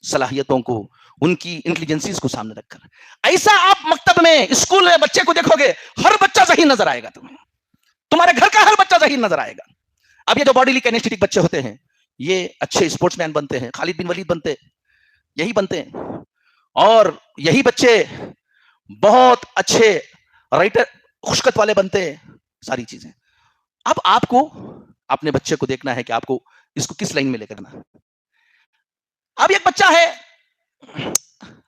صلاحیتوں کو, ان کی انٹیلیجنسیز کو سامنے رکھ کر. ایسا آپ مکتب میں, اسکول میں بچے کو دیکھو گے, ہر بچہ ذہین نظر آئے گا تمہیں, تمہارے گھر کا ہر بچہ ذہین نظر آئے گا. اب یہ جو باڈیلی کینیسٹک بچے ہوتے ہیں, یہ اچھے اسپورٹس مین بنتے ہیں, خالد بن ولید بنتے, یہی بنتے ہیں. اور یہی بچے بہت اچھے رائٹر, خشکت والے بنتے ہیں, ساری چیزیں. اب آپ کو اپنے بچے کو دیکھنا ہے کہ آپ کو اس کو کس لائن میں لے کرنا. اب ایک بچہ ہے,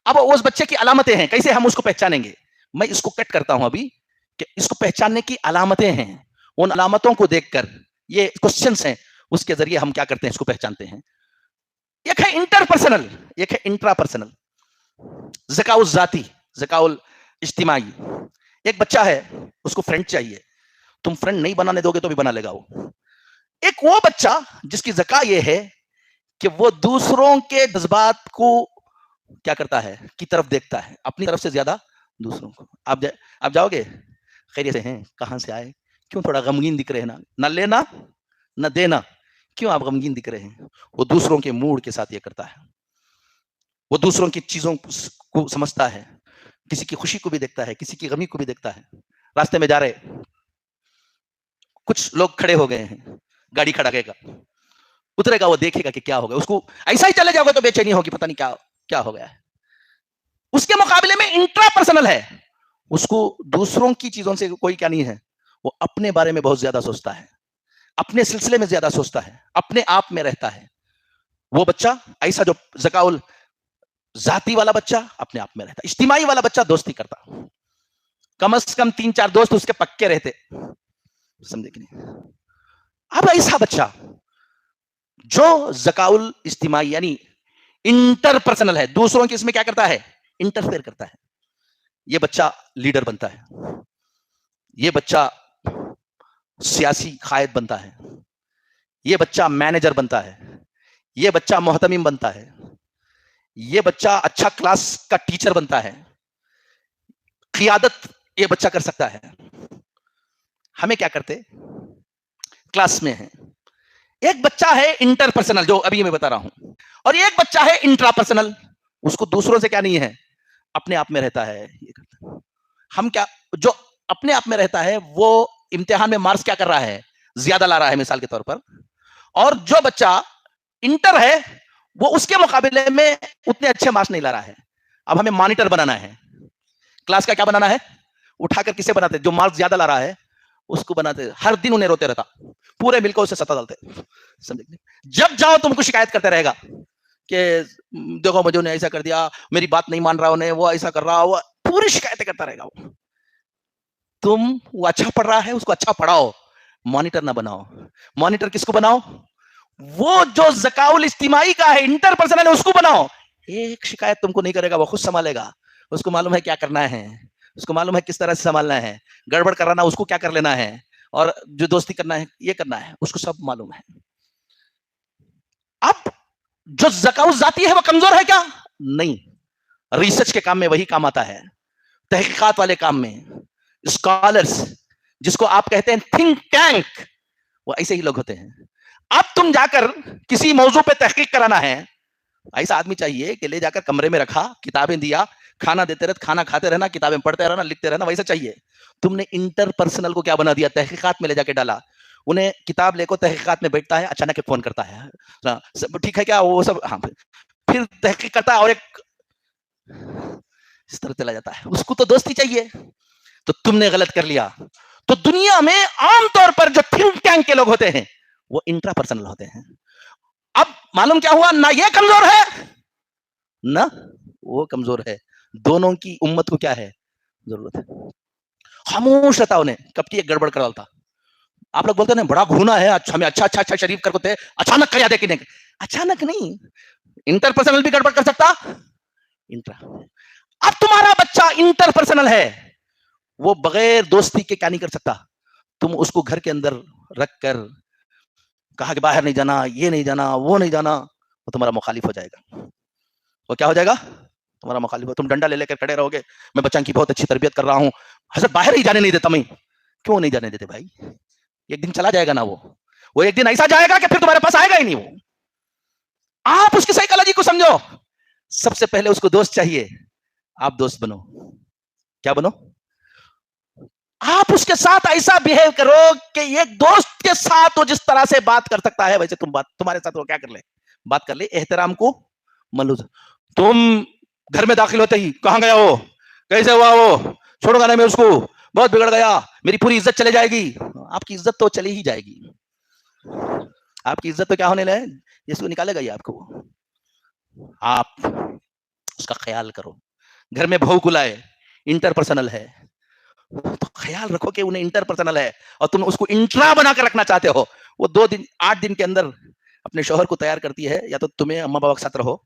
اب اس بچے کی علامتیں ہیں, کیسے ہم اس کو پہچانیں گے. میں اس کو کٹ کرتا ہوں ابھی کہ اس کو پہچاننے کی علامتیں ہیں. ان علامتوں کو دیکھ کر, یہ کوسچنز ہیں, اس کے ذریعے ہم کیا کرتے ہیں, اس کو پہچانتے ہیں. ایک ہے انٹر پرسنل, ایک ہے انٹرا پرسنل. ذکاء الذاتی, ذکاء الاجتماعی. ایک بچہ ہے, اس کو فرینڈ چاہیے, تم فرینڈ نہیں بنانے دو گے تو بھی بنا لے گا وہ. ایک وہ بچہ جس کی ذکاء یہ ہے کہ وہ دوسروں کے جذبات کو کیا کرتا ہے, کی طرف دیکھتا ہے, اپنی طرف سے زیادہ دوسروں کو. آپ جاؤ گے, خیریت سے ہیں, کہاں سے آئے, کیوں تھوڑا غمگین دکھ رہے ہیں, نہ لینا نہ دینا, کیوں آپ غمگین دکھ رہے ہیں. وہ دوسروں کے موڈ کے ساتھ یہ کرتا ہے, وہ دوسروں کی چیزوں کو سمجھتا ہے, کسی کی خوشی کو بھی دیکھتا ہے, کسی کی غمی کو بھی دیکھتا ہے. راستے میں جا رہے, کچھ لوگ کھڑے ہو گئے ہیں, گاڑی کھڑا گئے گا, اترے گا, وہ دیکھے گا کہ کیا ہو گیا. اس کو ایسا ہی چلے جاؤ گے تو بے چینی ہوگی, پتہ نہیں کیا ہو گیا ہے. اس کے مقابلے میں انٹرا پرسنل ہے, اس کو دوسروں کی چیزوں سے کوئی کیا نہیں ہے, وہ اپنے بارے میں بہت زیادہ سوچتا ہے, اپنے سلسلے میں زیادہ سوچتا ہے, اپنے آپ میں رہتا ہے. وہ بچہ ایسا جو ذکاء ذاتی والا بچہ اپنے آپ میں رہتا. اجتماعی والا بچہ دوستی کرتا, کم از کم 3-4 دوست اس کے پکے رہتے, سمجھے کہ نہیں. اب ایسا بچہ جو ذکاء الاجتماعی یعنی انٹر پرسنل ہے, دوسروں کی اس میں کیا کرتا ہے, انٹرفیئر کرتا ہے, یہ بچہ لیڈر بنتا ہے, یہ بچہ سیاسی قائد بنتا ہے, یہ بچہ مینیجر بنتا ہے, یہ بچہ محتمم بنتا ہے, یہ بچہ اچھا کلاس کا ٹیچر بنتا ہے, قیادت یہ بچہ کر سکتا ہے. ہمیں کیا کرتے, کلاس میں ہیں, ایک بچہ ہے انٹر پرسنل جو ابھی میں بتا رہا ہوں, اور ایک بچہ ہے انٹرا پرسنل, اس کو دوسروں سے کیا نہیں ہے, اپنے آپ میں رہتا ہے. ہم کیا, جو اپنے آپ میں رہتا ہے وہ امتحان میں مارکس کیا کر رہا ہے, زیادہ لا رہا ہے مثال کے طور پر, اور جو بچہ انٹر ہے وہ اس کے مقابلے میں اتنے اچھے مارکس نہیں لا رہا ہے. اب ہمیں مانیٹر بنانا ہے, کلاس کا کیا بنانا ہے, اٹھا کر کسے بناتے, جو مارکس زیادہ لا رہا ہے اس کو بناتے, ہر دن انہیں روتے رہتا, پورے مل کر اسے ستا ڈالتے. جب جاؤ تم کو شکایت کرتے رہے گا کہ دیکھو مجھے انہیں ایسا کر دیا, میری بات نہیں مان رہا, انہیں وہ ایسا کر رہا, وہ پوری شکایتیں کرتا رہے گا. وہ اچھا پڑھ رہا ہے, اس کو اچھا پڑھاؤ, مانیٹر نہ بناؤ. مانیٹر کس کو بناؤ, وہ جو ذکاء الاجتماعی کا ہے, انٹر پرسنل ہے, اس کو بناؤ. ایک شکایت تم کو نہیں کرے گا, وہ خود سنبھالے گا, اس کو معلوم ہے کیا کرنا ہے, اس کو معلوم ہے کس طرح سے سنبھالنا ہے, گڑبڑ کرانا اس کو کیا کر لینا ہے, اور جو دوستی کرنا ہے یہ کرنا ہے, اس کو سب معلوم ہے. اب جو ذکاء ذاتی ہے وہ کمزور ہے کیا, نہیں. ریسرچ کے کام میں وہی کام آتا ہے, تحقیقات والے کام میں, اسکالرز جس کو آپ کہتے ہیں تھنک ٹینک, وہ ایسے ہی لوگ ہوتے ہیں. اب تم جا کر کسی موضوع پہ تحقیق کرانا ہے, ایسا آدمی چاہیے کہ لے جا کر کمرے میں رکھا, کتابیں دیا, کھانا دیتے رہے, کھانا کھاتے رہنا, کتابیں پڑھتے رہنا, لکھتے رہنا, ویسا چاہیے. تم نے انٹر پرسنل کو کیا بنا دیا, تحقیقات میں لے جا کے ڈالا. انہیں کتاب لے کو تحقیقات میں بیٹھتا ہے, اچانک فون کرتا ہے, ٹھیک ہے کیا, وہ سب, ہاں, پھر تحقیق کرتا ہے اور ایک اس طرح چلا جاتا ہے. اس کو تو دوستی چاہیے, تو تم نے غلط کر لیا. تو دنیا میں عام طور پر جو تھنک ٹینک کے لوگ ہوتے ہیں وہ انٹرا پرسنل ہوتے ہیں. اب معلوم کیا ہوا, نہ یہ کمزور ہے نہ وہ کمزور ہے, دونوں کی امت کو کیا ہے, ضرورت ہے. خاموش رہتا, انہیں کب کی ایک گڑبڑ کر ڈالتا. آپ لوگ بولتے ہیں بڑا گھونا ہے, ہمیں اچھا اچھا اچھا شریف کر ہوتے, اچانک کر جاتے, کہ اچانک نہیں, انٹر پرسنل بھی گڑبڑ کر سکتا, انٹرا. اب تمہارا بچہ انٹر پرسنل ہے, وہ بغیر دوستی کے کیا نہیں کر سکتا. تم اس کو گھر کے اندر رکھ کر کہا کہ باہر نہیں جانا, یہ نہیں جانا, وہ نہیں جانا, وہ تمہارا مخالف ہو جائے گا. وہ کیا ہو جائے گا, تمہارا مخالف ہو, تم ڈنڈا لے کر کھڑے رہو گے, میں بچہ کی بہت اچھی تربیت کر رہا ہوں, حضرت باہر ہی جانے نہیں دیتا میں. کیوں نہیں جانے دیتے بھائی؟ ایک دن چلا جائے گا نا, وہ ایک دن ایسا جائے گا کہ پھر تمہارے پاس آئے گا ہی نہیں. وہ آپ اس کی سائیکالوجی کو سمجھو. سب سے پہلے اس کو دوست چاہیے, آپ دوست بنو. کیا بنو؟ آپ اس کے ساتھ ایسا بہیو کرو کہ ایک دوست کے ساتھ وہ جس طرح سے بات کر سکتا ہے ویسے تمہارے ساتھ وہ کیا کر لے, بات کر لے. احترام کو ملوز. تم گھر میں داخل ہوتے ہی کہاں گیا وہ, کیسے ہوا وہ, چھوڑو گا نا میں اس کو, بہت بگڑ گیا, میری پوری عزت چلے جائے گی. آپ کی عزت تو چلی ہی جائے گی. آپ کی عزت تو کیا ہونے لگے, جس کو نکالے گا یہ آپ کو. آپ اس کا خیال کرو. گھر میں بہو کو لائے, انٹر پرسنل ہے, تو خیال رکھو کہ انہیں انٹر پرسنل ہے اور تم اس کو انٹرا بنا کر رکھنا چاہتے ہو. وہ 8 دن کے اندر اپنے شوہر کو تیار کرتی ہے, یا تو تمہیں اما بابا کے ساتھ رہو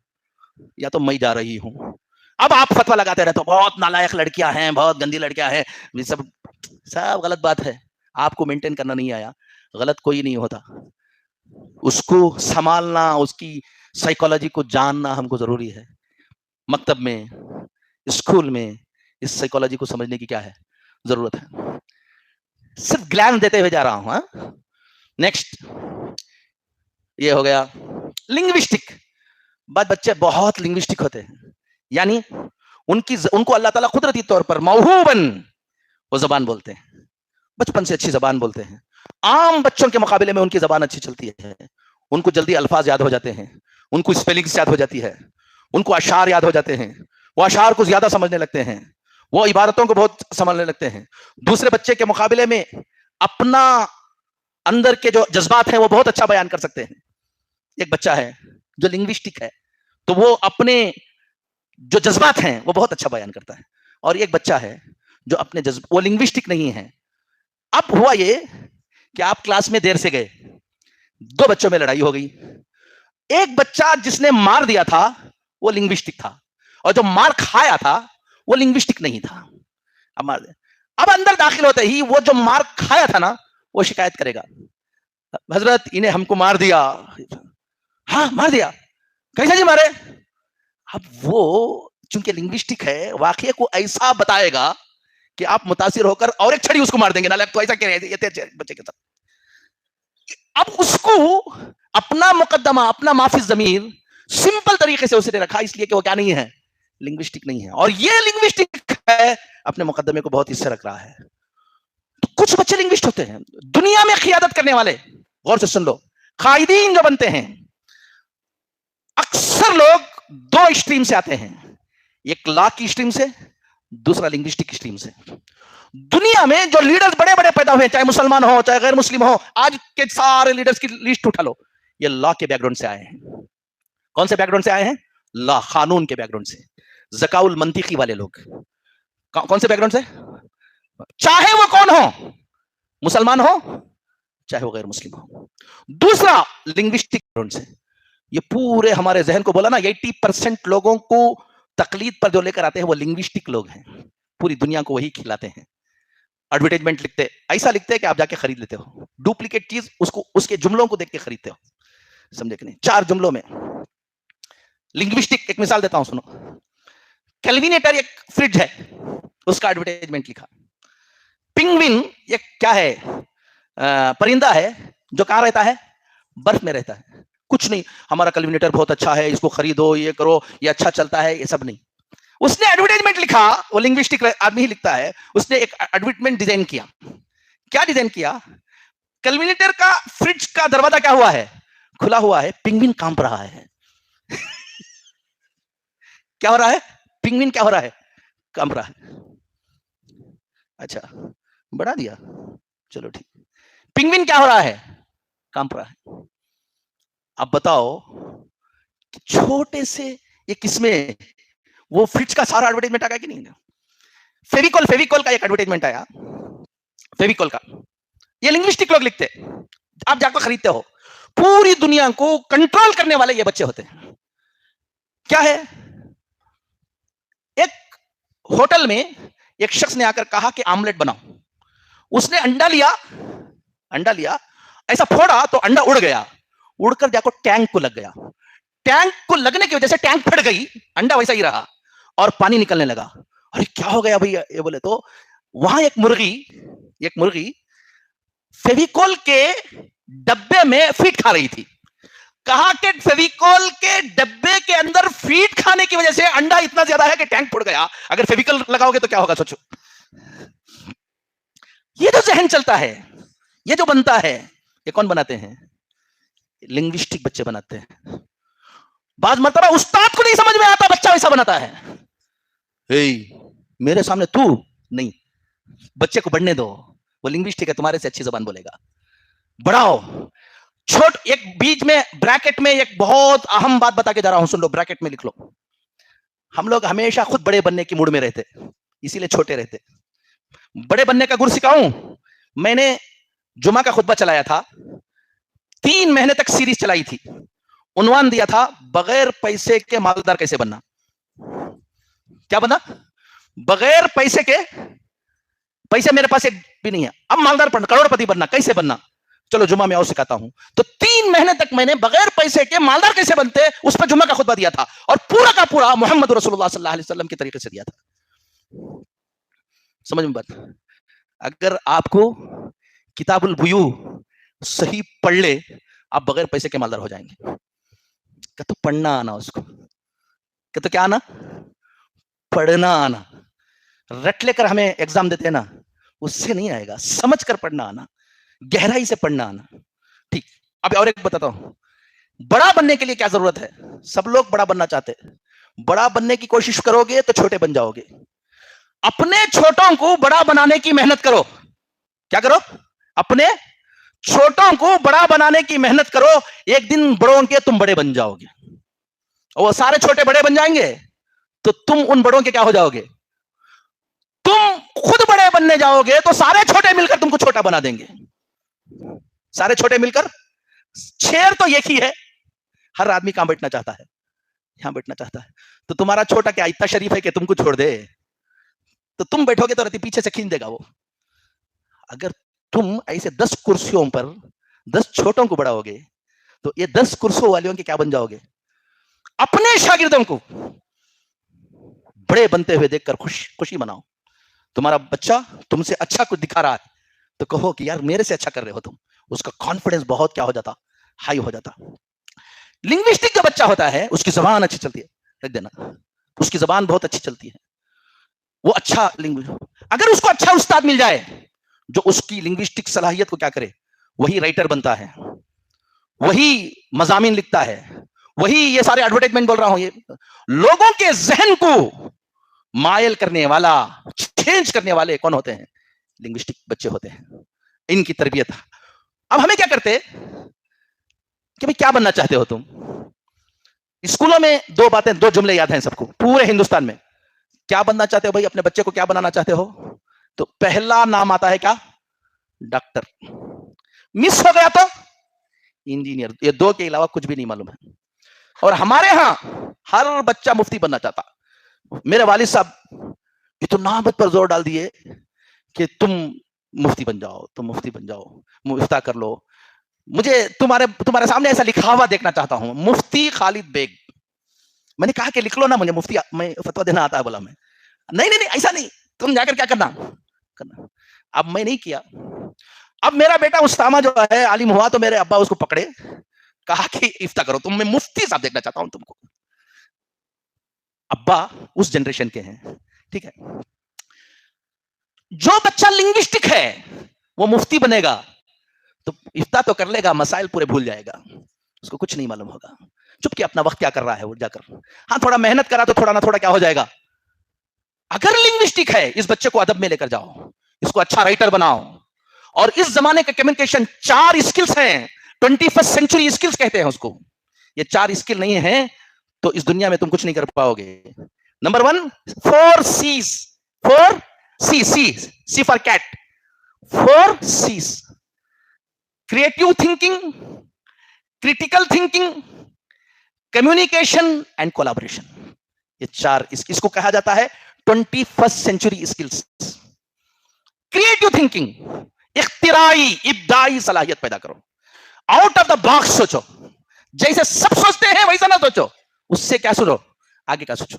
یا تو میں جا رہی ہوں. اب آپ فتوا لگاتے رہتے ہو, بہت نالائق لڑکیاں ہیں, بہت گندی لڑکیاں ہیں, سب غلط بات ہے. آپ کو مینٹین کرنا نہیں آیا, غلط کوئی نہیں ہوتا. اس کو سنبھالنا, اس کی سائیکالوجی کو جاننا ہم کو ضروری ہے. مکتب میں, اسکول میں اس سائیکالوجی کو سمجھنے کی کیا ہے, ضرورت ہے. صرف گلانس دیتے ہوئے جا رہا ہوں. نیکسٹ یہ ہو گیا لنگوسٹک. بچے بہت لنگوسٹک ہوتے ہیں, یعنی ان کو اللہ تعالیٰ قدرتی طور پر موہوباً وہ زبان بولتے ہیں, بچپن سے اچھی زبان بولتے ہیں. عام بچوں کے مقابلے میں ان کی زبان اچھی چلتی ہے. ان کو جلدی الفاظ یاد ہو جاتے ہیں, ان کو اسپیلنگز یاد ہو جاتی ہے, ان کو اشعار یاد ہو جاتے ہیں, وہ اشعار کو زیادہ سمجھنے لگتے ہیں, وہ عبارتوں کو بہت سمجھنے لگتے ہیں. دوسرے بچے کے مقابلے میں اپنا اندر کے جو جذبات ہیں وہ بہت اچھا بیان کر سکتے ہیں. ایک بچہ ہے جو لنگوسٹک ہے تو وہ اپنے جو جذبات ہیں وہ بہت اچھا بیان کرتا ہے, اور ایک بچہ ہے جو اپنے وہ لنگوسٹک نہیں ہے. اب ہوا یہ کہ آپ کلاس میں دیر سے گئے, 2 بچوں میں لڑائی ہو گئی. ایک بچہ جس نے مار دیا تھا وہ لنگوسٹک تھا, اور جو مار کھایا تھا وہ لنگوسٹک نہیں تھا. اب اندر داخل ہوتے ہی وہ جو مار کھایا تھا نا وہ شکایت کرے گا, حضرت انہیں ہم کو مار دیا. ہاں مار دیا, کیسے جی مارے؟ اب وہ چونکہ لنگوسٹک ہے واقعے کو ایسا بتائے گا کہ آپ متاثر ہو کر اور ایک چھڑی اس کو مار دیں گے. تو ایسا کیا بچے کے ساتھ. اب اس کو اپنا مقدمہ, اپنا معافی ضمیر سمپل طریقے سے اس نے رکھا, اس لیے کہ وہ کیا نہیں ہے, لنگوسٹک نہیں ہے. اور یہ لنگوسٹک ہے, اپنے مقدمے کو بہت حصے رکھ رہا ہے. کچھ بچے لنگوسٹ ہوتے ہیں دنیا میں قیادت کرنے والے. غور سے سن لو, قائدین جو بنتے ہیں اکثر لوگ 2 اسٹریم سے آتے ہیں, ایک لا کی اسٹریم سے, دوسرا لنگوسٹک اسٹریم سے. دنیا میں جو لیڈرز بڑے بڑے پیدا ہوئے, چاہے مسلمان ہو چاہے غیر مسلم ہو, آج کے سارے لیڈرز کی لسٹ اٹھا لو, یہ لا کے بیک گراؤنڈ سے آئے ہیں. کون سے بیک گراؤنڈ سے آئے ہیں؟ لا, قانون کے بیک گراؤنڈ سے. ذکاء المنطقی والے لوگ. کون سے بیک گراؤنڈ سے؟ چاہے وہ کون ہو, مسلمان ہو چاہے وہ غیر مسلم ہو. دوسرا لنگوسٹک بیک گراؤنڈ سے. یہ پورے ہمارے ذہن کو بولا نا, 80% لوگوں کو تقلید پر جو لے کر آتے ہیں وہ لنگوسٹک لوگ ہیں. پوری دنیا کو وہی کھلاتے ہیں. ایڈورٹائزمنٹ لکھتے, ایسا لکھتے ہیں کہ آپ جا کے خرید لیتے ہو. ڈپلیکیٹ چیز اس کے جملوں کو دیکھ کے خریدتے ہو. سمجھے کہ نہیں؟ 4 جملوں میں لنگوسٹک. ایک مثال دیتا ہوں, سنو. کیلوینیٹر ایک فریج ہے, اس کا ایڈورٹائزمنٹ لکھا. پنگوین ایک کیا ہے, پرندہ ہے جو کہاں رہتا ہے, برف میں رہتا ہے. کچھ نہیں, ہمارا کیلوینیٹر بہت اچھا ہے, اس کو خریدو, یہ کرو, یہ اچھا چلتا ہے, یہ سب نہیں. اس نے ایڈورٹائزمنٹ لکھا, وہ لنگوسٹک آدمی ہی لکھتا ہے. اس نے ایک ایڈورٹائزمنٹ ڈیزائن کیا. کیا ڈیزائن کیا؟ کیلوینیٹر کا فریج کا دروازہ کیا ہوا ہے, کھلا ہوا ہے, پنگوین کانپ رہا ہے. کیا ہو رہا ہے؟ پنگوین کیا ہو رہا ہے, کانپ رہا ہے. اچھا بڑھا دیا, چلو ٹھیک. پنگوین کیا ہو رہا ہے, کانپ رہا ہے. اب بتاؤ چھوٹے سے یہ کس میں وہ فریج کا سارا ایڈورٹائزمنٹ آ گیا کہ نہیں؟ فیویکول کا ایک ایڈورٹائزمنٹ آیا, فیویکول کا. یہ لنگوسٹک لوگ لکھتے, آپ جا کر خریدتے ہو. پوری دنیا کو کنٹرول کرنے والے یہ بچے ہوتے ہیں. کیا ہے, ایک ہوٹل میں ایک شخص نے آ کر کہا کہ آملیٹ بناؤ. اس نے انڈا لیا, ایسا پھوڑا تو انڈا اڑ گیا, اڑ کر جا کر ٹینک کو لگ گیا. ٹینک کو لگنے کی وجہ سے ٹینک پھٹ گئی, انڈا ویسا ہی رہا. اور پانی نکلنے لگا. ارے کیا ہو گیا بھیا؟ یہ بولے تو وہاں ایک مرغی فیویکول کے ڈبے میں فیڈ کھا رہی تھی. کہا کہ فیویکول کے ڈبے کے اندر فیڈ کھانے کی وجہ سے انڈا اتنا زیادہ ہے کہ ٹینک پھٹ گیا. اگر فیویکول لگاؤ گے تو کیا ہوگا سوچو. یہ جو ذہن چلتا ہے, یہ جو بنتا ہے, یہ کون بناتے ہیں؟ لنگوسٹک بچے بناتے ہیں. بعض مرتبہ استاد کو نہیں سمجھ میں آتا, بچہ ویسا بناتا ہے. میرے سامنے تو نہیں, بچے کو بڑھنے دو, وہ لنگوسٹک ہے, تمہارے سے اچھی زبان بولے گا. بڑھاؤ. چھوٹ ایک بیچ میں بریکٹ میں ایک بہت اہم بات بتا کے جا رہا ہوں, سن لو, بریکٹ میں لکھ لو. ہم لوگ ہمیشہ خود بڑے بننے کی موڈ میں رہتے, اسی لیے چھوٹے رہتے. بڑے بننے کا گر سکھاؤں. میں نے جمعہ کا خطبہ چلایا تھا, 3 مہینے تک سیریز چلائی تھی. عنوان دیا تھا بغیر پیسے کے مالدار کیسے بننا. کیا بننا؟ بغیر پیسے کے. پیسے میرے پاس ایک بھی نہیں ہے, اب مالدار بننا, کروڑ پتی بننا, کیسے بننا؟ چلو جمعہ میں اور سکھاتا ہوں. تو 3 مہینے تک میں نے بغیر پیسے کے مالدار کیسے بنتے اس پر جمعہ کا خطبہ دیا تھا, اور پورا کا پورا محمد رسول اللہ صلی اللہ علیہ وسلم کے طریقے سے دیا تھا. سمجھ میں بات؟ اگر آپ کو کتاب البیوع صحیح پڑھ لے, آپ بغیر پیسے کے مالدار ہو جائیں گے. کہ تو پڑھنا آنا, اس کو کہ تو کیا آنا؟ پڑھنا آنا. رٹ لے کر ہمیں ایگزام دیتے ہیں نا, اس سے نہیں آئے گا. سمجھ کر پڑھنا آنا, گہرائی سے پڑھنا آنا. ٹھیک. اب اور ایک بتاتا ہوں, بڑا بننے کے لیے کیا ضرورت ہے. سب لوگ بڑا بننا چاہتے, بڑا بننے کی کوشش کرو گے تو چھوٹے بن جاؤ گے. اپنے چھوٹوں کو بڑا بنانے کی محنت کرو. کیا کرو؟ اپنے چھوٹوں کو بڑا بنانے کی محنت کرو. ایک دن بڑوں کے تم بڑے بن جاؤ گے, اور وہ سارے چھوٹے بڑے بن جائیں گے, تو تم ان بڑوں کے کیا ہو جاؤ گے؟ تم خود بڑے بننے جاؤ گے تو سارے چھوٹے مل کر تم کو چھوٹا بنا دیں گے. سارے چھوٹے مل کر. شیر تو ایک ہی ہے, ہر آدمی کہاں بیٹھنا چاہتا ہے؟ یہاں بیٹھنا چاہتا ہے. تو تمہارا چھوٹا کیا اتنا شریف ہے کہ تم کو چھوڑ دے؟ تو تم بیٹھو گے تو رہتی پیچھے سے کھینچ دے گا وہ. اگر تم ایسے 10 کرسیوں پر 10 چھوٹوں کو بڑھاؤ گے تو یہ 10 کرسیوں والوں کے کیا بن جاؤ گے؟ اپنے شاگردوں کو بڑے بنتے ہوئے دیکھ کر خوشی مناؤ. تمہارا بچہ تم سے اچھا کچھ دکھا رہا ہے تو کہو کہ یار میرے سے اچھا کر رہے ہو تم. اس کا کانفیڈنس بہت کیا ہو جاتا؟ ہائی ہو جاتا. لنگوسٹک کا بچہ ہوتا ہے, اس کی زبان اچھی چلتی ہے, رکھ دینا, اس کی زبان بہت اچھی چلتی ہے, وہ اچھا اگر اس کو اچھا استاد مل جائے جو اس کی لنگوسٹک صلاحیت کو کیا کرے, وہی رائٹر بنتا ہے, وہی مضامین لکھتا ہے, وہی یہ سارے ایڈورٹائزمنٹ بول رہا ہوں, یہ لوگوں کے ذہن کو مائل کرنے والا, چینج کرنے والے کون ہوتے ہیں؟ لنگوسٹک بچے ہوتے ہیں. ان کی تربیت. اب ہمیں کیا کرتے کہ بھئی کیا بننا چاہتے ہو تم؟ اسکولوں میں 2 باتیں, 2 جملے یاد ہیں سب کو پورے ہندوستان میں. کیا بننا چاہتے ہو بھائی؟ اپنے بچے کو کیا بنانا چاہتے ہو؟ تو پہلا نام آتا ہے کیا؟ ڈاکٹر. مس ہو گیا تو انجینئر. یہ 2 کے علاوہ کچھ بھی نہیں معلوم ہے. اور ہمارے ہاں ہر بچہ مفتی بننا چاہتا. میرے والد صاحب اتنا مت پر زور ڈال دیے کہ تم مفتی بن جاؤ, تم مفتی بن جاؤ, مفتہ کر لو. مجھے تمہارے سامنے ایسا لکھا ہوا دیکھنا چاہتا ہوں, مفتی خالد بیگ. میں نے کہا کہ لکھ لو نا, مجھے مفتی میں فتویٰ دینا آتا ہے. بولا میں نہیں ایسا نہیں, تم جا کر کیا کرنا. اب میں نہیں کیا. اب میرا بیٹا اسامہ جو ہے عالم ہوا تو میرے ابا اس کو پکڑے, کہا کہ افتہ کرو, تم, میں مفتی صاحب دیکھنا چاہتا ہوں تم کو. ابا اس جنریشن کے ہیں, ٹھیک ہے. جو بچہ لنگوسٹک ہے وہ مفتی بنے گا تو افتہ تو کر لے گا, مسائل پورے بھول جائے گا, اس کو کچھ نہیں معلوم ہوگا. چپ کہ اپنا وقت کیا کر رہا ہے وہ جا کر, ہاں تھوڑا محنت کرا تو تھوڑا نہ تھوڑا کیا ہو جائے گا. اگر لنگوسٹک ہے, اس بچے کو ادب میں لے کر جاؤ, اس کو اچھا رائٹر بناؤ. اور اس زمانے کے کمیونیکیشن 4 اسکلز ہیں, 21st سینچری اسکلز کہتے ہیں اس کو. یہ 4 اسکل نہیں ہیں تو اس دنیا میں تم کچھ نہیں کر پاؤ گے. Number 1, 4 C's. 4 C for cat. 4 C's. Creative thinking, critical thinking, communication and collaboration. یہ 4 اس کو کہا جاتا ہے 21st century skills. Creative thinking, اختراعی ابداعی صلاحیت پیدا کرو. آؤٹ آف دا باکس سوچو, جیسے سب سوچتے ہیں ویسا نہ سوچو, اس سے کیا سوچو, آگے کا سوچو.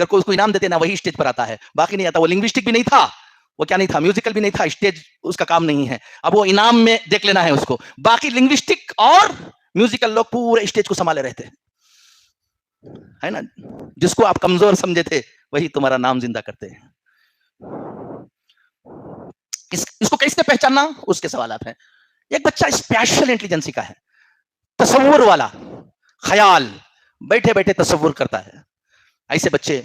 کر کو اس کو انعام دیتے نا وہی اسٹیج پر آتا ہے, باقی نہیں آتا. وہ لنگوسٹک بھی نہیں تھا, وہ کیا نہیں تھا, میوزیکل بھی نہیں تھا, اسٹیج اس کا کام نہیں ہے. اب وہ انعام میں دیکھ لینا ہے اس کو. باقی لنگوسٹک اور میوزیکل لوگ پورے اسٹیج کو سنبھالے رہتے ہے نا. جس کو آپ کمزور سمجھے تھے وہی تمہارا نام زندہ کرتے ہیں. اس کو کیسے پہچاننا, اس کے سوالات ہیں. ایک بچہ اسپیشل انٹیلیجنسی کا ہے, تصور والا, خیال بیٹھے بیٹھے تصور کرتا ہے. ایسے بچے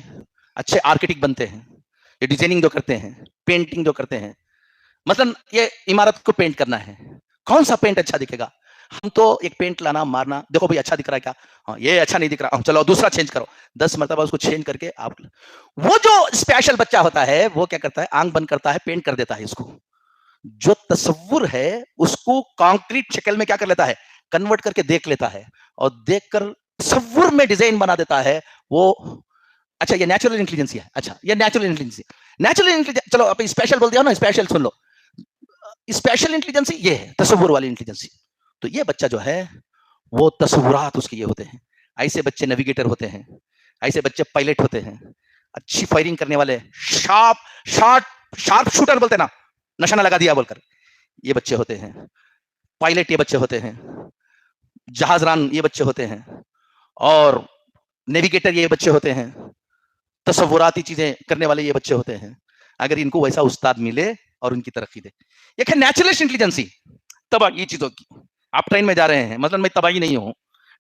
اچھے آرکیٹیکٹ بنتے ہیں. یہ ڈیزائننگ جو کرتے ہیں, پینٹنگ جو کرتے ہیں, مثلا یہ عمارت کو پینٹ کرنا ہے, کون سا پینٹ اچھا دکھے گا؟ ہم تو ایک پینٹ لانا مارنا, دیکھو بھائی اچھا دکھ رہا ہے کیا, ہاں یہ اچھا نہیں دکھ رہا, چلو دوسرا چینج کرو. 10 مرتبہ اس کو چینج کر کے آپ. وہ جو اسپیشل بچہ ہوتا ہے وہ کیا کرتا ہے, آنکھ بند کرتا ہے, پینٹ کر دیتا ہے. اس کو جو تصور ہے اس کو کانکریٹ شکل میں کیا کر لیتا ہے, کنورٹ کر کے دیکھ لیتا ہے, اور دیکھ کر تصور میں ڈیزائن بنا دیتا ہے. وہ اچھا یہ نیچرل انٹیلیجنسی ہے. اچھا یہ نیچرل انٹیلیجنسی, نیچرل انٹیلیجنس, چلو آپ اسپیشل بول دیا نا, اسپیشل سن لو. اسپیشل انٹیلیجنسی یہ ہے تصور والی انٹیلیجنسی. تو یہ بچہ جو ہے وہ تصورات اس کے یہ ہوتے ہیں. ایسے بچے نیویگیٹر ہوتے ہیں, ایسے بچے پائلٹ ہوتے ہیں, اچھی فائرنگ کرنے والے, شارپ شوٹر بولتے نا, نشانہ لگا دیا بول کر, یہ بچے ہوتے ہیں. پائلٹ یہ بچے ہوتے ہیں, جہاز ران یہ بچے ہوتے ہیں, اور نیویگیٹر یہ بچے ہوتے ہیں, تصوراتی چیزیں کرنے والے یہ بچے ہوتے ہیں. اگر ان کو ویسا استاد ملے اور ان کی ترقی دے. ایک ہے نیچرلسٹ انٹیلیجنسی, تباہی چیزوں کی. آپ ٹرین میں جا رہے ہیں, مثلا میں تباہی نہیں ہوں,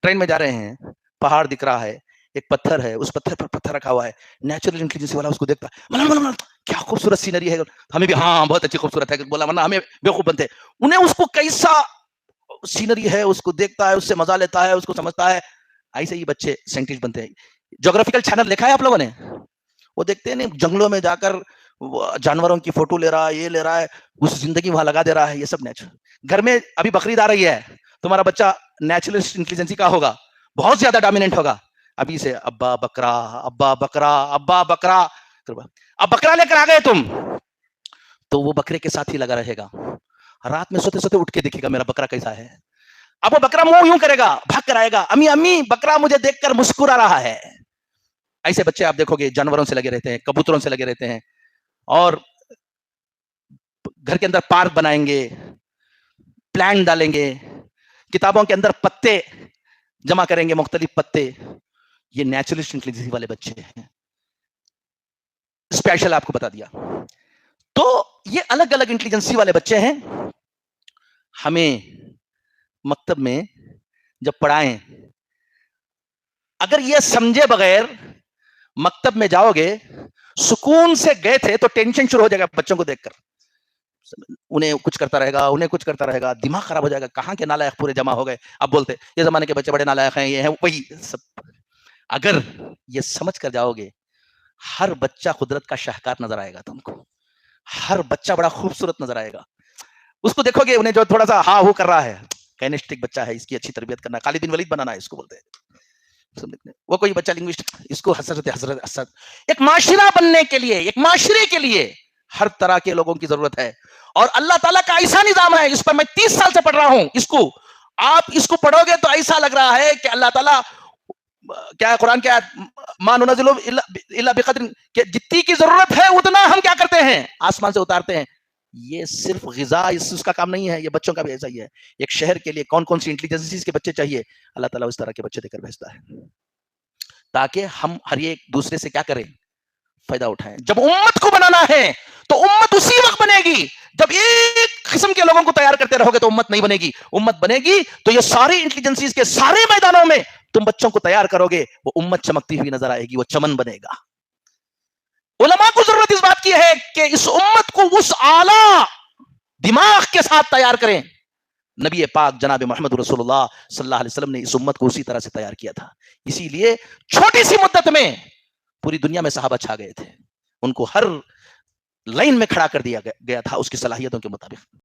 ٹرین میں جا رہے ہیں, پہاڑ دکھ رہا ہے, ایک پتھر ہے, اس پتھر پر پتھر رکھا ہوا ہے. نیچرل انٹیلیجنسی والا اس کو دیکھتا ہے, کیا خوبصورت سینری ہے, ہمیں بھی ہاں بہت اچھی خوبصورت ہے بولا, ورنہ ہمیں بیوقوف بنتے. انہیں اس کو کیسا سینری ہے اس کو دیکھتا ہے, اس سے مزہ لیتا ہے, اس کو سمجھتا ہے. ایسے ہی بچے سائنٹسٹ بنتے ہیں. جغرافیکل چینل دیکھا ہے آپ لوگوں نے, وہ دیکھتے ہیں نہیں, جنگلوں میں جا کر جانوروں کی فوٹو لے رہا ہے, یہ لے رہا ہے, اس زندگی وہاں لگا دے رہا ہے. یہ سب نیچرل. گھر میں ابھی بقرعید آ رہی ہے, تمہارا بچہ نیچرلسٹ انٹیلیجنسی کا ہوگا, بہت زیادہ ڈومیننٹ ہوگا. ابھی سے ابا بکرا, ابا بکرا, ابا بکرا. اب بکرا لے کر آ گئے تم, تو وہ بکرے کے ساتھ ہی لگا رہے گا. رات میں سوتے سوتے اٹھ کے دیکھے گا میرا بکرا کیسا ہے. اب وہ بکرا منہ یوں کرے گا, بھاگ کر آئے گا, امی امی بکرا مجھے دیکھ کر مسکرا رہا ہے. ایسے بچے آپ دیکھو گے جانوروں سے لگے رہتے ہیں, کبوتروں سے لگے رہتے ہیں, اور گھر کے اندر پارک بنائیں گے, پلان ڈالیں گے, کتابوں کے اندر پتے جمع کریں گے, مختلف پتے. یہ نیچرلسٹ انٹیلیجنسی والے بچے ہیں. اسپیشل آپ کو بتا دیا. تو یہ الگ الگ انٹیلیجنسی والے بچے ہیں. ہمیں مکتب میں جب پڑھائیں, اگر یہ سمجھے بغیر مکتب میں جاؤ گے, سکون سے گئے تھے تو ٹینشن شروع ہو جائے گا بچوں کو دیکھ کر. انہیں کچھ کرتا رہے گا, انہیں کچھ کرتا رہے گا, دماغ خراب ہو جائے گا. کہاں کے نالائق پورے جمع ہو گئے. اب بولتے یہ زمانے کے بچے بڑے نالائق ہیں, یہ ہیں وہی سب. اگر یہ سمجھ کر جاؤ گے, ہر بچہ قدرت کا شاہکار نظر آئے گا تم کو. ہر بچہ بڑا خوبصورت نظر آئے گا. اس کو دیکھو گے, انہیں جو تھوڑا سا ہاں وہ کر رہا ہے, کینسٹک بچہ ہے, اس کی اچھی تربیت کرنا, خالد بن ولید بنانا ہے اس کو بولتے ہیں. وہ کوئی بچہ لنگوسٹ, اس کو حسرت. ایک معاشرہ بننے کے لیے, ایک معاشرے کے لیے ہر طرح کے لوگوں کی ضرورت ہے. اور اللہ تعالیٰ کا ایسا نظام ہے, اس پر میں 30 سال سے پڑھ رہا ہوں. اس کو آپ اس کو پڑھو گے تو ایسا لگ رہا ہے کہ اللہ تعالیٰ کیا ہے, قرآن کیا ہے, ما ننزل الا بقدر, کہ جتنی کی ضرورت ہے اتنا ہم کیا کرتے ہیں, آسمان سے اتارتے ہیں. یہ صرف غذا اس کا کام نہیں ہے, یہ بچوں کا بھی ایسا ہی ہے. ایک شہر کے لیے کون کون سی انٹیلیجنسی کے بچے چاہیے, اللہ تعالیٰ اس طرح کے بچے دے کر بھیجتا ہے, تاکہ ہم ہر ایک دوسرے سے کیا کریں, فائدہ اٹھائیں. جب امت کو بنانا ہے تو امت اسی وقت بنے گی جب ایک قسم کے لوگوں کو تیار کرتے رہو گے تو امت نہیں بنے گی. امت بنے گی تو یہ ساری انٹیلیجنسیز کے سارے میدانوں میں تم بچوں کو تیار کرو گے, وہ امت چمکتی ہوئی نظر آئے گی, وہ چمن بنے گا. علماء کو ضرورت اس بات کی ہے کہ اس امت کو اس اعلیٰ دماغ کے ساتھ تیار کریں. نبی پاک جناب محمد رسول اللہ صلی اللہ علیہ وسلم نے اس امت کو اسی طرح سے تیار کیا تھا. اسی لیے چھوٹی سی مدت میں پوری دنیا میں صحابہ چھا گئے تھے. ان کو ہر لائن میں کھڑا کر دیا گیا تھا اس کی صلاحیتوں کے مطابق.